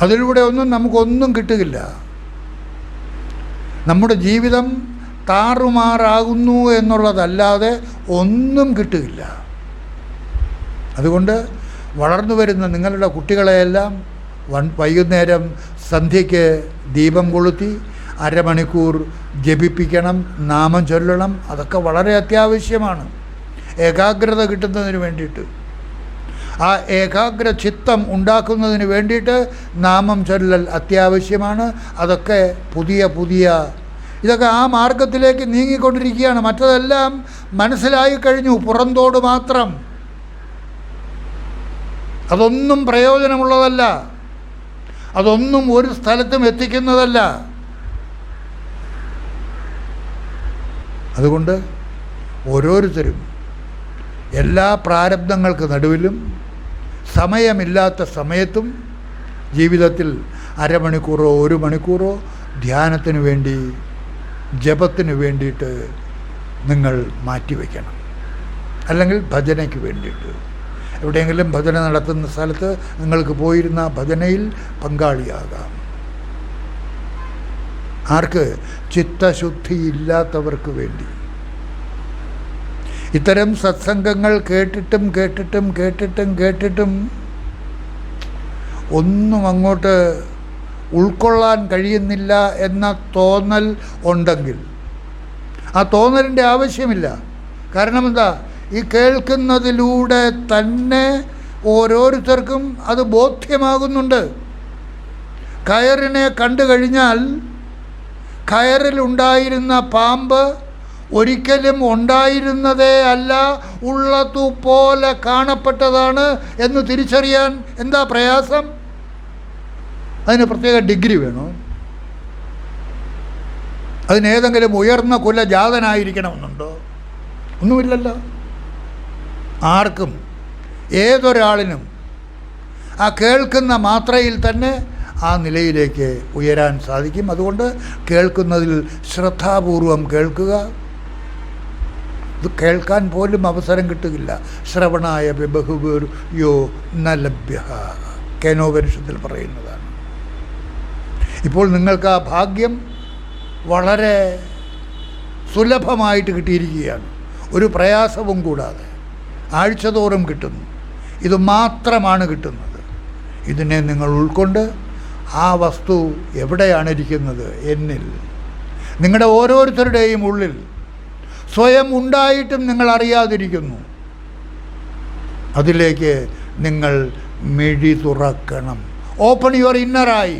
അതിലൂടെ ഒന്നും നമുക്കൊന്നും കിട്ടുകയില്ല. നമ്മുടെ ജീവിതം താറുമാറാകുന്നു എന്നുള്ളതല്ലാതെ ഒന്നും കിട്ടുകയില്ല. അതുകൊണ്ട് വളർന്നു വരുന്ന നിങ്ങളുടെ കുട്ടികളെയെല്ലാം വൈകുന്നേരം സന്ധ്യയ്ക്ക് ദീപം കൊളുത്തി അരമണിക്കൂർ ജപിപ്പിക്കണം, നാമം ചൊല്ലണം. അതൊക്കെ വളരെ അത്യാവശ്യമാണ് ഏകാഗ്രത കിട്ടുന്നതിന് വേണ്ടിയിട്ട്. ആ ഏകാഗ്ര ചിത്തം ഉണ്ടാക്കുന്നതിന് വേണ്ടിയിട്ട് നാമം ചൊല്ലൽ അത്യാവശ്യമാണ്. അതൊക്കെ പുതിയ ഇതൊക്കെ ആ മാർഗത്തിലേക്ക് നീങ്ങിക്കൊണ്ടിരിക്കുകയാണ്. മറ്റതെല്ലാം മനസ്സിലായി കഴിഞ്ഞു, പുറന്തോട് മാത്രം. അതൊന്നും പ്രയോജനമുള്ളതല്ല, അതൊന്നും ഒരു സ്ഥലത്തും എത്തിക്കുന്നതല്ല. അതുകൊണ്ട് ഓരോരുത്തരും എല്ലാ പ്രാരബ്ധങ്ങൾക്ക് നടുവിലും സമയമില്ലാത്ത സമയത്തും ജീവിതത്തിൽ അരമണിക്കൂറോ 1 മണിക്കൂറോ ധ്യാനത്തിന് വേണ്ടി, ജപത്തിന് വേണ്ടിയിട്ട് നിങ്ങൾ മാറ്റിവെക്കണം. അല്ലെങ്കിൽ ഭജനയ്ക്ക് വേണ്ടിയിട്ട് എവിടെയെങ്കിലും ഭജന നടത്തുന്ന സ്ഥലത്ത് നിങ്ങൾക്ക് പോയിരുന്ന ഭജനയിൽ പങ്കാളിയാകാം. ആർക്ക്? ചിത്തശുദ്ധിയില്ലാത്തവർക്ക് വേണ്ടി. ഇത്തരം സത്സംഗങ്ങൾ കേട്ടിട്ടും ഒന്നും അങ്ങോട്ട് ഉൾക്കൊള്ളാൻ കഴിയുന്നില്ല എന്ന തോന്നൽ ഉണ്ടെങ്കിൽ ആ തോന്നലിൻ്റെ ആവശ്യമില്ല. കാരണം എന്താ? ഈ കേൾക്കുന്നതിലൂടെ തന്നെ ഓരോരുത്തർക്കും അത് ബോധ്യമാകുന്നുണ്ട്. കയറിനെ കണ്ടു കഴിഞ്ഞാൽ കയറിലുണ്ടായിരുന്ന പാമ്പ് ഒരിക്കലും ഉണ്ടായിരുന്നതേ അല്ല, ഉള്ളതുപോലെ കാണപ്പെട്ടതാണ് എന്ന് തിരിച്ചറിയാൻ എന്താ പ്രയാസം? അതിന് പ്രത്യേക ഡിഗ്രി വേണോ? അതിനേതെങ്കിലും ഉയർന്ന കുലജാതനായിരിക്കണമെന്നുണ്ടോ? ഒന്നുമില്ലല്ലോ. ആർക്കും ഏതൊരാളിനും ആ കേൾക്കുന്ന മാത്രയിൽ തന്നെ ആ നിലയിലേക്ക് ഉയരാൻ സാധിക്കും. അതുകൊണ്ട് കേൾക്കുന്നതിൽ ശ്രദ്ധാപൂർവം കേൾക്കുക. ഇത് കേൾക്കാൻ പോലും അവസരം കിട്ടുകയില്ല. ശ്രവണായ ബഹുബുർയോ ന ലഭ്യ, കേനോപനിഷത്തിൽ പറയുന്നതാണ്. ഇപ്പോൾ നിങ്ങൾക്ക് ആ ഭാഗ്യം വളരെ സുലഭമായിട്ട് കിട്ടിയിരിക്കുകയാണ്, ഒരു പ്രയാസവും കൂടാതെ. ആഴ്ചതോറും കിട്ടുന്നു. ഇത് മാത്രമാണ് കിട്ടുന്നത്. ഇതിനെ നിങ്ങൾ ഉൾക്കൊണ്ട് ആ വസ്തു എവിടെയാണ് ഇരിക്കുന്നത്? എന്നിൽ. നിങ്ങളുടെ ഓരോരുത്തരുടെയും ഉള്ളിൽ സ്വയം ഉണ്ടായിട്ടും നിങ്ങൾ അറിയാതിരിക്കുന്നു. അതിലേക്ക് നിങ്ങൾ മിഴി തുറക്കണം. Open your inner eye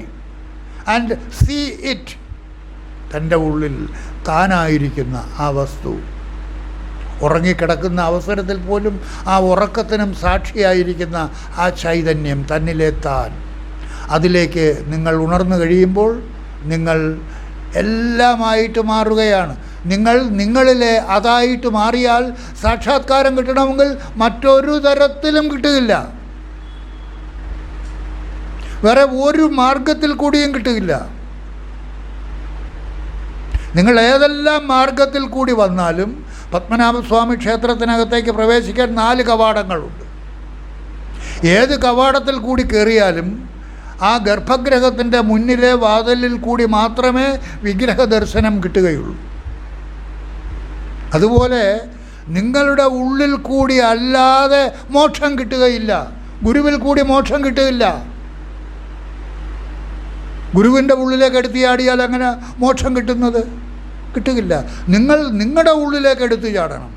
and see it. തൻ്റെ ഉള്ളിൽ താനായിരിക്കുന്ന ആ വസ്തു, ഉറങ്ങിക്കിടക്കുന്ന അവസരത്തിൽ പോലും ആ ഉറക്കത്തിനും സാക്ഷിയായിരിക്കുന്ന ആ ചൈതന്യം, തന്നിലെ താൻ, അതിലേക്ക് നിങ്ങൾ ഉണർന്നു കഴിയുമ്പോൾ നിങ്ങൾ എല്ലാമായിട്ട് മാറുകയാണ്. നിങ്ങൾ നിങ്ങളിലെ അതായിട്ട് മാറിയാൽ സാക്ഷാത്കാരം കിട്ടണമെങ്കിൽ മറ്റൊരു തരത്തിലും കിട്ടുകയില്ല. വേറെ ഒരു മാർഗത്തിൽ കൂടിയും കിട്ടുകയില്ല. നിങ്ങൾ ഏതെല്ലാം മാർഗത്തിൽ കൂടി വന്നാലും പത്മനാഭസ്വാമി ക്ഷേത്രത്തിനകത്തേക്ക് പ്രവേശിക്കാൻ 4 കവാടങ്ങളുണ്ട്. ഏത് കവാടത്തിൽ കൂടി കയറിയാലും ആ ഗർഭഗൃഹത്തിൻ്റെ മുന്നിലെ വാതിലിൽ കൂടി മാത്രമേ വിഗ്രഹ ദർശനം കിട്ടുകയുള്ളൂ. അതുപോലെ നിങ്ങളുടെ ഉള്ളിൽ കൂടി അല്ലാതെ മോക്ഷം കിട്ടുകയില്ല. ഗുരുവിൽ കൂടി മോക്ഷം കിട്ടുകയില്ല. ഗുരുവിൻ്റെ ഉള്ളിലേക്ക് എടുത്തിയാടിയാൽ അങ്ങനെ മോക്ഷം കിട്ടുന്നത്? കിട്ടുകയില്ല. നിങ്ങൾ നിങ്ങളുടെ ഉള്ളിലേക്ക് എടുത്തു ചാടണം.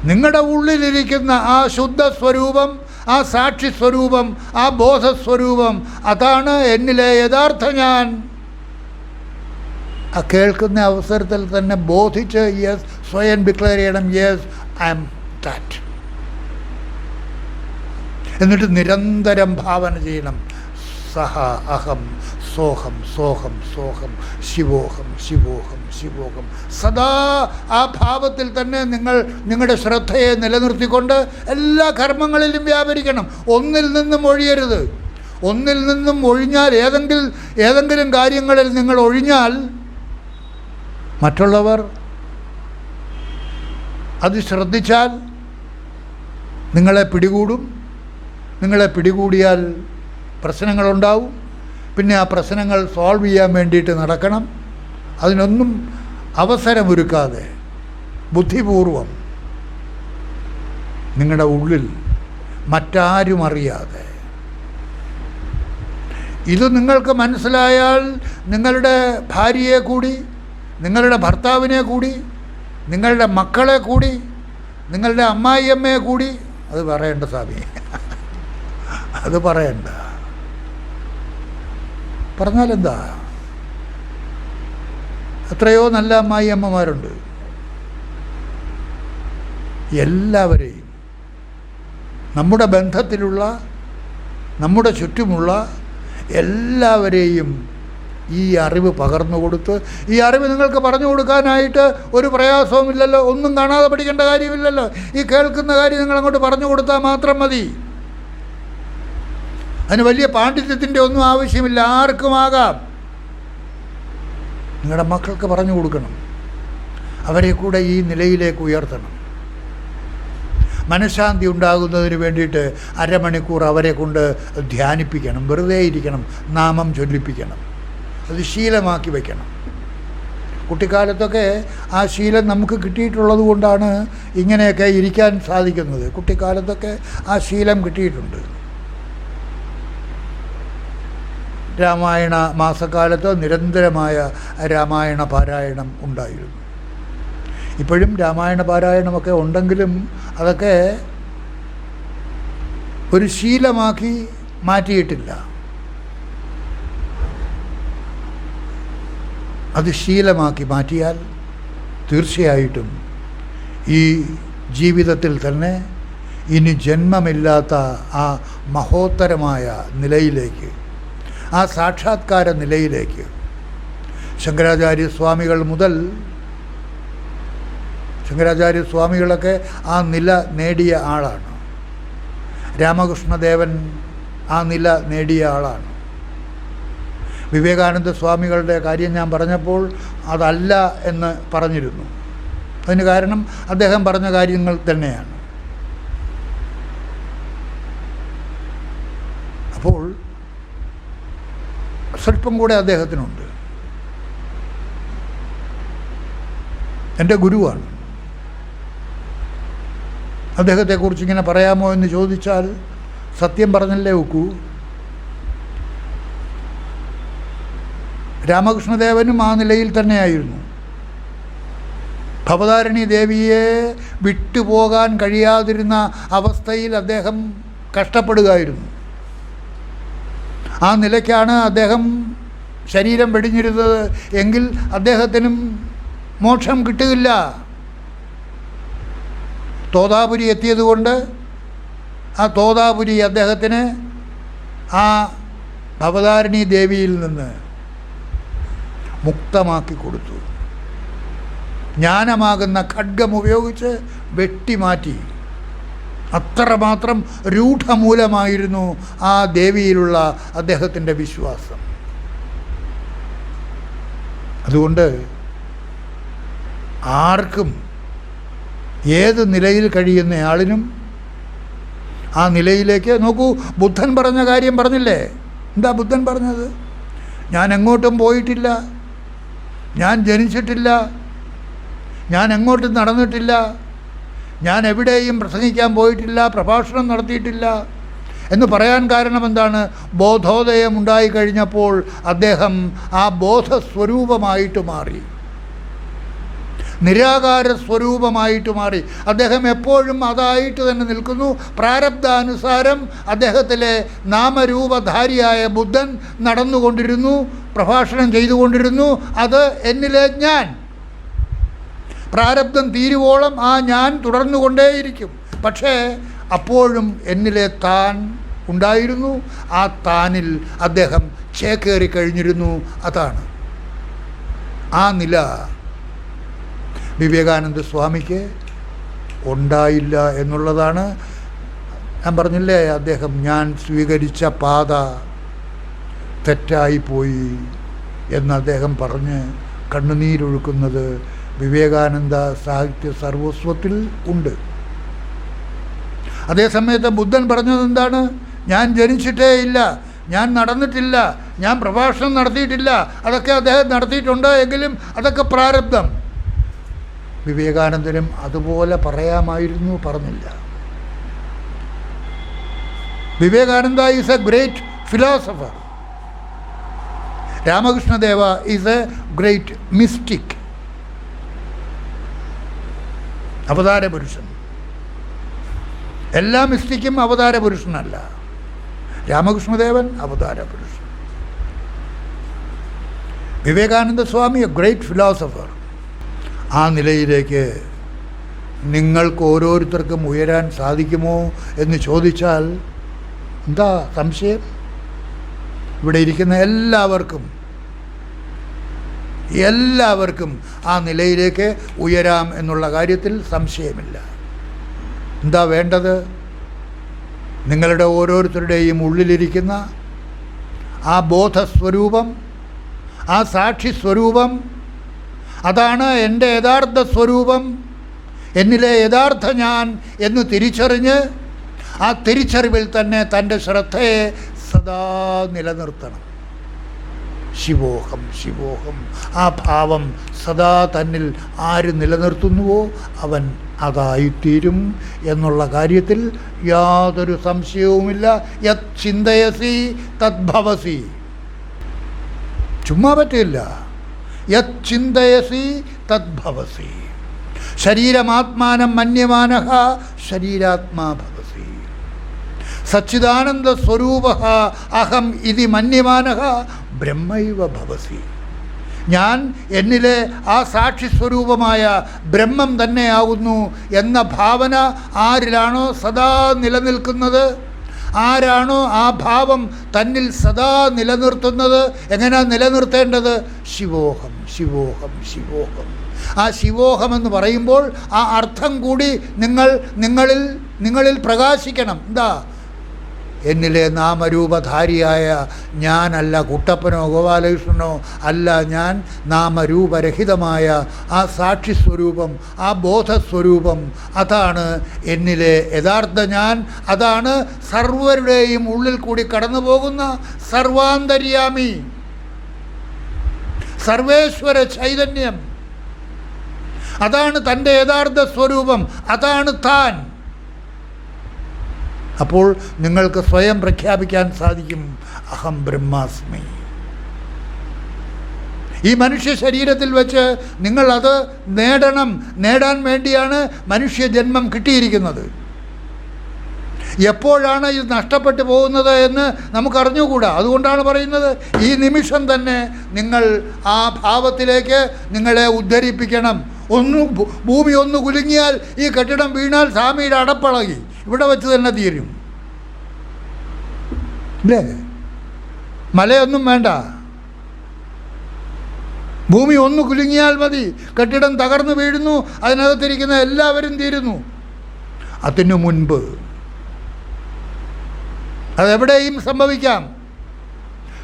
നിങ്ങളുടെ ഉള്ളിലിരിക്കുന്ന ആ ശുദ്ധ സ്വരൂപം, ആ സാക്ഷി സ്വരൂപം, ആ ബോധസ്വരൂപം, അതാണ് എന്നിലെ യഥാർത്ഥ ഞാൻ. ആ കേൾക്കുന്ന അവസരത്തിൽ തന്നെ ബോധിച്ച് യെസ്, സ്വയം ഡിക്ലെയർ ചെയ്യണം, യെസ് ഐ ആം ദാറ്റ്. എന്നിട്ട് നിരന്തരം ഭാവന ചെയ്യണം, സഹ അഹം സോഹം സോഹം സോഹം ശിവോഹം ശിവോഹം ശിവോഹം. സദാ ആ ഭാവത്തിൽ തന്നെ നിങ്ങളുടെ ശ്രദ്ധയെ നിലനിർത്തിക്കൊണ്ട് എല്ലാ കർമ്മങ്ങളിലും വ്യാപരിക്കണം. ഒന്നിൽ നിന്നും ഒഴിയരുത്. ഒന്നിൽ നിന്നും ഒഴിഞ്ഞാൽ, ഏതെങ്കിലും കാര്യങ്ങളിൽ നിങ്ങൾ ഒഴിഞ്ഞാൽ മറ്റുള്ളവർ അത് ശ്രദ്ധിച്ചാൽ നിങ്ങളെ പിടികൂടും. നിങ്ങളെ പിടികൂടിയാൽ പ്രശ്നങ്ങളുണ്ടാവും. പിന്നെ ആ പ്രശ്നങ്ങൾ സോൾവ് ചെയ്യാൻ വേണ്ടിയിട്ട് നടക്കണം. അതിനൊന്നും അവസരമൊരുക്കാതെ ബുദ്ധിപൂർവം നിങ്ങളുടെ ഉള്ളിൽ മറ്റാരും അറിയാതെ ഇത് നിങ്ങൾക്ക് മനസ്സിലായാൽ നിങ്ങളുടെ ഭാര്യയെ കൂടി, നിങ്ങളുടെ ഭർത്താവിനെ കൂടി, നിങ്ങളുടെ മക്കളെ കൂടി, നിങ്ങളുടെ അമ്മായിയമ്മയെ കൂടി, അത് പറയണ്ട സ്വാമി, അത് പറയണ്ട, പറഞ്ഞാലെന്താ? എത്രയോ നല്ല അമ്മായിയമ്മമാരുണ്ട്. എല്ലാവരെയും, നമ്മുടെ ബന്ധത്തിലുള്ള, നമ്മുടെ ചുറ്റുമുള്ള എല്ലാവരെയും ഈ അറിവ് പകർന്നു കൊടുത്ത്, ഈ അറിവ് നിങ്ങൾക്ക് പറഞ്ഞു കൊടുക്കാനായിട്ട് ഒരു പ്രയാസവുമില്ലല്ലോ. ഒന്നും കാണാതെ പഠിക്കേണ്ട കാര്യമില്ലല്ലോ. ഈ കേൾക്കുന്ന കാര്യം നിങ്ങൾ അങ്ങോട്ട് പറഞ്ഞു കൊടുത്താൽ മാത്രം മതി. അതിന് വലിയ പാണ്ഡിത്യത്തിൻ്റെ ഒന്നും ആവശ്യമില്ല. ആർക്കുമാകാം. നിങ്ങളുടെ മക്കൾക്ക് പറഞ്ഞു കൊടുക്കണം. അവരെ കൂടെ ഈ നിലയിലേക്ക് ഉയർത്തണം. മനഃശാന്തി ഉണ്ടാകുന്നതിന് വേണ്ടിയിട്ട് അരമണിക്കൂർ അവരെ കൊണ്ട് ധ്യാനിപ്പിക്കണം. വെറുതെ ഇരിക്കണം, നാമം ചൊല്ലിപ്പിക്കണം. അത് ശീലമാക്കി വയ്ക്കണം. കുട്ടിക്കാലത്തൊക്കെ ആ ശീലം നമുക്ക് കിട്ടിയിട്ടുള്ളത് കൊണ്ടാണ് ഇങ്ങനെയൊക്കെ ഇരിക്കാൻ സാധിക്കുന്നത്. കുട്ടിക്കാലത്തൊക്കെ ആ ശീലം കിട്ടിയിട്ടുണ്ട്. രാമായണ മാസക്കാലത്ത് നിരന്തരമായ രാമായണ പാരായണം ഉണ്ടായിരുന്നു. ഇപ്പോഴും രാമായണ പാരായണമൊക്കെ ഉണ്ടെങ്കിലും അതൊക്കെ ഒരു ശീലമാക്കി മാറ്റിയിട്ടില്ല. അത് ശീലമാക്കി മാറ്റിയാൽ തീർച്ചയായിട്ടും ഈ ജീവിതത്തിൽ തന്നെ ഇനി ജന്മമില്ലാത്ത ആ മഹോത്തരമായ നിലയിലേക്ക്, ആ സാക്ഷാത്കാര നിലയിലേക്ക്, ശങ്കരാചാര്യസ്വാമികൾ മുതൽ, ശങ്കരാചാര്യസ്വാമികളൊക്കെ ആ നില നേടിയ ആളാണ്. രാമകൃഷ്ണദേവൻ ആ നില നേടിയ ആളാണ്. വിവേകാനന്ദ സ്വാമികളുടെ കാര്യം ഞാൻ പറഞ്ഞപ്പോൾ അതല്ല എന്ന് പറഞ്ഞിരുന്നു. അതിന് കാരണം അദ്ദേഹം പറഞ്ഞ കാര്യങ്ങൾ തന്നെയാണ്. അപ്പോൾ സ്വല്പം കൂടെ അദ്ദേഹത്തിനുണ്ട്. എൻ്റെ ഗുരുവാണ്. അദ്ദേഹത്തെക്കുറിച്ച് ഇങ്ങനെ പറയാമോ എന്ന് ചോദിച്ചാൽ സത്യം പറഞ്ഞല്ലേ ഒക്കൂ. രാമകൃഷ്ണദേവനും ആ നിലയിൽ തന്നെയായിരുന്നു. ഭവതാരിണി ദേവിയെ വിട്ടുപോകാൻ കഴിയാതിരുന്ന അവസ്ഥയിൽ അദ്ദേഹം കഷ്ടപ്പെടുകയായിരുന്നു. ആ നിലയ്ക്കാണ് അദ്ദേഹം ശരീരം വെടിഞ്ഞിരുന്നത് എങ്കിൽ അദ്ദേഹത്തിനും മോക്ഷം കിട്ടുകയില്ല. തോതാപുരി എത്തിയതുകൊണ്ട് ആ തോതാപുരി അദ്ദേഹത്തിന് ആ ഭവതാരിണി ദേവിയിൽ നിന്ന് മുക്തമാക്കി കൊടുത്തു. ജ്ഞാനമാകുന്ന ഖഡ്ഗം ഉപയോഗിച്ച് വെട്ടിമാറ്റി. അത്രമാത്രം രൂഢമൂലമായിരുന്നു ആ ദേവിയിലുള്ള അദ്ദേഹത്തിൻ്റെ വിശ്വാസം. അതുകൊണ്ട് ആർക്കും ഏത് നിലയിൽ കഴിയുന്നയാളിനും ആ നിലയിലേക്ക് നോക്കൂ. ബുദ്ധൻ പറഞ്ഞ കാര്യം പറഞ്ഞില്ലേ? എന്താ ബുദ്ധൻ പറഞ്ഞത്? ഞാൻ എങ്ങോട്ടും പോയിട്ടില്ല, ഞാൻ ജനിച്ചിട്ടില്ല, ഞാൻ എങ്ങോട്ടും നടന്നിട്ടില്ല, ഞാൻ എവിടെയും പ്രസംഗിക്കാൻ പോയിട്ടില്ല, പ്രഭാഷണം നടത്തിയിട്ടില്ല എന്ന് പറയാൻ കാരണം എന്താണ്? ബോധോദയം ഉണ്ടായിക്കഴിഞ്ഞപ്പോൾ അദ്ദേഹം ആ ബോധസ്വരൂപമായിട്ട് മാറി, നിരാകാര സ്വരൂപമായിട്ട് മാറി. അദ്ദേഹം എപ്പോഴും അതായിട്ട് തന്നെ നിൽക്കുന്നു. പ്രാരബ്ധാനുസാരം അദ്ദേഹത്തിലെ നാമരൂപധാരിയായ ബുദ്ധൻ നടന്നുകൊണ്ടിരുന്നു, പ്രഭാഷണം ചെയ്തുകൊണ്ടിരുന്നു. അത് എന്നിലെ ഞാൻ. പ്രാരബ്ധം തീരുവോളം ആ ഞാൻ തുടർന്നുകൊണ്ടേയിരിക്കും. പക്ഷേ അപ്പോഴും എന്നിലെ താൻ ഉണ്ടായിരുന്നു. ആ താനിൽ അദ്ദേഹം ചേക്കേറി കഴിഞ്ഞിരുന്നു. അതാണ് ആ നില വിവേകാനന്ദ സ്വാമിക്ക് ഉണ്ടായില്ല എന്നുള്ളതാണ്. ഞാൻ പറഞ്ഞില്ലേ, അദ്ദേഹം ഞാൻ സ്വീകരിച്ച പാത തെറ്റായിപ്പോയി എന്ന് അദ്ദേഹം പറഞ്ഞ് കണ്ണുനീരൊഴുക്കുന്നത് വിവേകാനന്ദ സാഹിത്യ സർവസ്വത്തിൽ ഉണ്ട്. അതേസമയത്ത് ബുദ്ധൻ പറഞ്ഞത് എന്താണ്? ഞാൻ ജനിച്ചിട്ടേ ഇല്ല, ഞാൻ നടന്നിട്ടില്ല, ഞാൻ പ്രഭാഷണം നടത്തിയിട്ടില്ല. അതൊക്കെ അദ്ദേഹം നടത്തിയിട്ടുണ്ട്, എങ്കിലും അതൊക്കെ പ്രാരബ്ധം. വിവേകാനന്ദനും അതുപോലെ പറയാമായിരുന്നു, പറഞ്ഞില്ല. Vivekananda is a great philosopher. Ramakrishnadeva is a great mystic, അവതാര പുരുഷൻ. എല്ലാ മിസ്റ്റിക്കും അവതാര പുരുഷനല്ല. രാമകൃഷ്ണദേവൻ അവതാര പുരുഷൻ. Vivekananda Swami a great philosopher. ആ നിലയിലേക്ക് നിങ്ങൾക്ക് ഓരോരുത്തർക്കും ഉയരാൻ സാധിക്കുമോ എന്ന് ചോദിച്ചാൽ എന്താ സംശയം? ഇവിടെ ഇരിക്കുന്ന എല്ലാവർക്കും ആ നിലയിലേക്ക് ഉയരാം എന്നുള്ള കാര്യത്തിൽ സംശയമില്ല. എന്താ വേണ്ടത്? നിങ്ങളുടെ ഓരോരുത്തരുടെയും ഉള്ളിലിരിക്കുന്ന ആ ബോധസ്വരൂപം, ആ സാക്ഷി സ്വരൂപം, അതാണ് എൻ്റെ യഥാർത്ഥ സ്വരൂപം, എന്നിലെ യഥാർത്ഥ ഞാൻ എന്ന് തിരിച്ചറിഞ്ഞ് ആ തിരിച്ചറിവിൽ തന്നെ തൻ്റെ ശ്രദ്ധയെ സദാ നിലനിർത്തണം. ശിവോഹം ശിവോഹം, ആ ഭാവം സദാ തന്നിൽ ആര് നിലനിർത്തുന്നുവോ അവൻ അതായിത്തീരും എന്നുള്ള കാര്യത്തിൽ യാതൊരു സംശയവുമില്ല. യത് ചിന്തയസി തദ്ഭവസി. ചുമ്മാ പറ്റില്ല. യത് ചിന്തയസി തദ്ഭവസി. ശരീരമാത്മാനം മന്യമാനഃ ശരീരാത്മാ ഭവസി. സച്ചിദാനന്ദ സ്വരൂപഃ അഹം ഇതി മന്യമാനഃ ബ്രഹ്മൈവ ഭവസി. ഞാൻ എന്നിലെ ആ സാക്ഷിസ്വരൂപമായ ബ്രഹ്മം തന്നെയാകുന്നു എന്ന ഭാവന ആരിലാണോ സദാ നിലനിൽക്കുന്നത് ആരാണോ ആ ഭാവം തന്നിൽ സദാ നിലനിർത്തുന്നത്, എങ്ങനെയാ നിലനിർത്തേണ്ടത്? ശിവോഹം ശിവോഹം ശിവോഹം. ആ ശിവോഹം എന്ന് പറയുമ്പോൾ ആ അർത്ഥം കൂടി നിങ്ങളിൽ പ്രകാശിക്കണം. എന്താ? എന്നിലെ നാമരൂപധാരിയായ ഞാനല്ല കുട്ടപ്പനോ ഗോപാലകൃഷ്ണനോ അല്ല, ഞാൻ നാമരൂപരഹിതമായ ആ സാക്ഷിസ്വരൂപം, ആ ബോധസ്വരൂപം, അതാണ് എന്നിലെ യഥാർത്ഥ ഞാൻ. അതാണ് സർവരുടെയും ഉള്ളിൽ കൂടി കടന്നു പോകുന്ന സർവാന്തര്യാമി, സർവേശ്വര ചൈതന്യം. അതാണ് തൻ്റെ യഥാർത്ഥ സ്വരൂപം, അതാണ് താൻ. അപ്പോൾ നിങ്ങൾക്ക് സ്വയം പ്രഖ്യാപിക്കാൻ സാധിക്കും, അഹം ബ്രഹ്മാസ്മി. ഈ മനുഷ്യ ശരീരത്തിൽ വെച്ച് നിങ്ങളത് നേടാൻ വേണ്ടിയാണ് മനുഷ്യജന്മം കിട്ടിയിരിക്കുന്നത്. എപ്പോഴാണ് ഇത് നഷ്ടപ്പെട്ടു പോകുന്നത് എന്ന് നമുക്കറിഞ്ഞുകൂടാ. അതുകൊണ്ടാണ് പറയുന്നത്, ഈ നിമിഷം തന്നെ നിങ്ങൾ ആ ഭാവത്തിലേക്ക് നിങ്ങളെ ഉദ്ധരിപ്പിക്കണം. ഭൂമി ഒന്ന് കുലുങ്ങിയാൽ, ഈ കെട്ടിടം വീണാൽ സ്വാമിയുടെ അടപ്പളകി ഇവിടെ വെച്ച് തന്നെ തീരും, അല്ലേ? മലയൊന്നും വേണ്ട, ഭൂമി ഒന്ന് കുലുങ്ങിയാൽ മതി, കെട്ടിടം തകർന്നു വീഴുന്നു, അതിനകത്തിരിക്കുന്ന എല്ലാവരും തീരുന്നു. അതിനു മുൻപ് അതെവിടെയും സംഭവിക്കാം,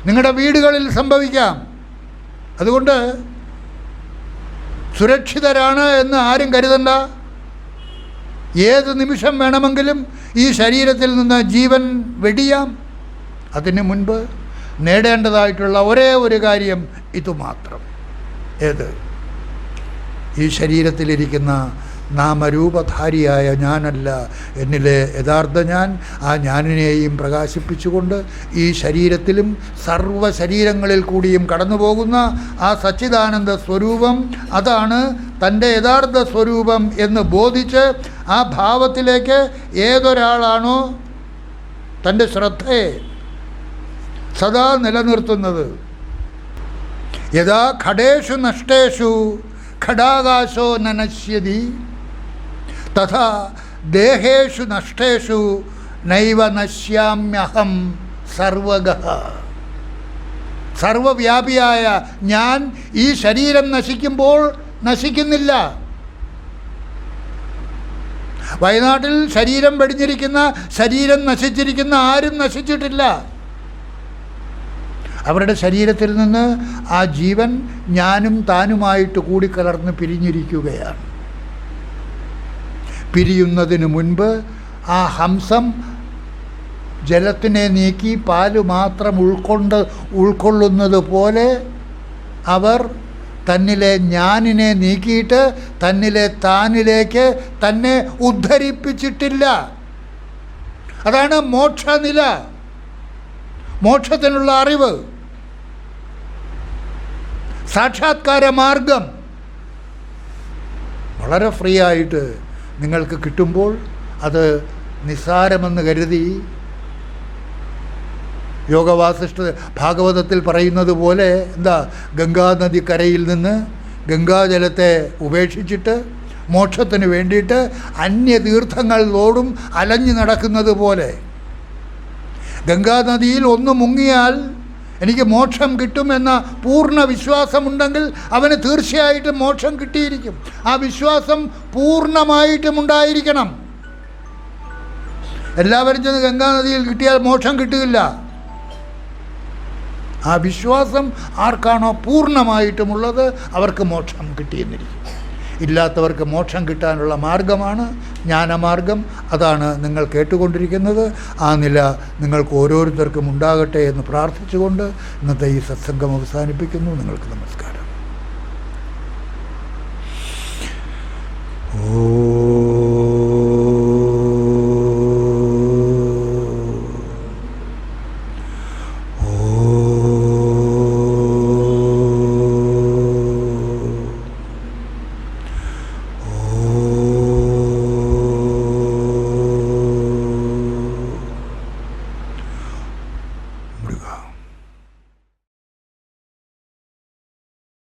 നിങ്ങളുടെ വീടുകളിൽ സംഭവിക്കാം. അതുകൊണ്ട് സുരക്ഷിതരാണ് എന്ന് ആരും കരുതണ്ട. ഏത് നിമിഷം വേണമെങ്കിലും ഈ ശരീരത്തിൽ നിന്ന് ജീവൻ വെടിയാം. അതിനു മുൻപ് നേടേണ്ടതായിട്ടുള്ള ഒരേ ഒരു കാര്യം ഇതുമാത്രം. ഏത്? ഈ ശരീരത്തിലിരിക്കുന്ന നാമരൂപധാരിയായ ഞാനല്ല, എന്നിലെ യഥാർത്ഥ ഞാൻ. ആ ഞാനിനെയും പ്രകാശിപ്പിച്ചുകൊണ്ട് ഈ ശരീരത്തിലും സർവ്വ ശരീരങ്ങളിൽ കൂടിയും കടന്നു പോകുന്ന ആ സച്ചിദാനന്ദ സ്വരൂപം, അതാണ് തൻ്റെ യഥാർത്ഥ സ്വരൂപം എന്ന് ബോധിച്ച് ആ ഭാവത്തിലേക്ക് ഏതൊരാളാണോ തൻ്റെ ശ്രദ്ധയെ സദാ നിലനിർത്തുന്നത്, യഥാ ഘടേഷു നഷ്ടേഷു ഘടാകാശോ നനശ്യതി തഥാ ദേഹേഷു നഷ്ടേഷു നൈവ നശ്യാമ്യഹം സർവഗഃ. സർവവ്യാപിയായ ഞാൻ ഈ ശരീരം നശിക്കുമ്പോൾ നശിക്കുന്നില്ല. വയനാട്ടിൽ ശരീരം വെടിഞ്ഞിരിക്കുന്ന, ശരീരം നശിച്ചിരിക്കുന്ന ആരും നശിച്ചിട്ടില്ല. അവരുടെ ശരീരത്തിൽ നിന്ന് ആ ജീവൻ ഞാനും താനുമായിട്ട് കൂടിക്കലർന്ന് പിരിഞ്ഞിരിക്കുകയാണ്. പിരിയുന്നതിന് മുൻപ് ആ ഹംസം ജലത്തിനെ നീക്കി പാല് മാത്രം ഉൾക്കൊള്ളുന്നത് പോലെ അവർ തന്നിലെ ഞാനിനെ നീക്കിയിട്ട് തന്നിലെ താനിലേക്ക് തന്നെ ഉദ്ധരിപ്പിച്ചിട്ടില്ല. അതാണ് മോക്ഷനില, മോക്ഷത്തിനുള്ള അറിവ്, സാക്ഷാത്കാര മാർഗം. വളരെ ഫ്രീ ആയിട്ട് നിങ്ങൾക്ക് കിട്ടുമ്പോൾ അത് നിസ്സാരമെന്ന് കരുതി, യോഗവാസിഷ്ഠ ഭാഗവതത്തിൽ പറയുന്നത് പോലെ, എന്താ, ഗംഗാനദി കരയിൽ നിന്ന് ഗംഗാജലത്തെ ഉപേക്ഷിച്ചിട്ട് മോക്ഷത്തിന് വേണ്ടിയിട്ട് അന്യതീർത്ഥങ്ങളോടും അലഞ്ഞു നടക്കുന്നത് പോലെ, ഗംഗാനദിയിൽ ഒന്ന് മുങ്ങിയാൽ എനിക്ക് മോക്ഷം കിട്ടുമെന്ന പൂർണ്ണ വിശ്വാസമുണ്ടെങ്കിൽ അവന് തീർച്ചയായിട്ടും മോക്ഷം കിട്ടിയിരിക്കും. ആ വിശ്വാസം പൂർണ്ണമായിട്ടും ഉണ്ടായിരിക്കണം. എല്ലാവരും ചെന്ന് ഗംഗാനദിയിൽ കിട്ടിയാൽ മോക്ഷം കിട്ടുകയില്ല. ആ വിശ്വാസം ആർക്കാണോ പൂർണ്ണമായിട്ടുമുള്ളത് അവർക്ക് മോക്ഷം കിട്ടിയെന്നിരിക്കും. ഇല്ലാത്തവർക്ക് മോക്ഷം കിട്ടാനുള്ള മാർഗമാണ് ജ്ഞാനമാർഗം. അതാണ് നിങ്ങൾ കേട്ടുകൊണ്ടിരിക്കുന്നത്. ആ നില നിങ്ങൾക്ക് ഓരോരുത്തർക്കും ഉണ്ടാകട്ടെ എന്ന് പ്രാർത്ഥിച്ചുകൊണ്ട് ഇന്നത്തെ ഈ സത്സംഗം അവസാനിപ്പിക്കുന്നു. നിങ്ങൾക്ക് നമസ്കാരം.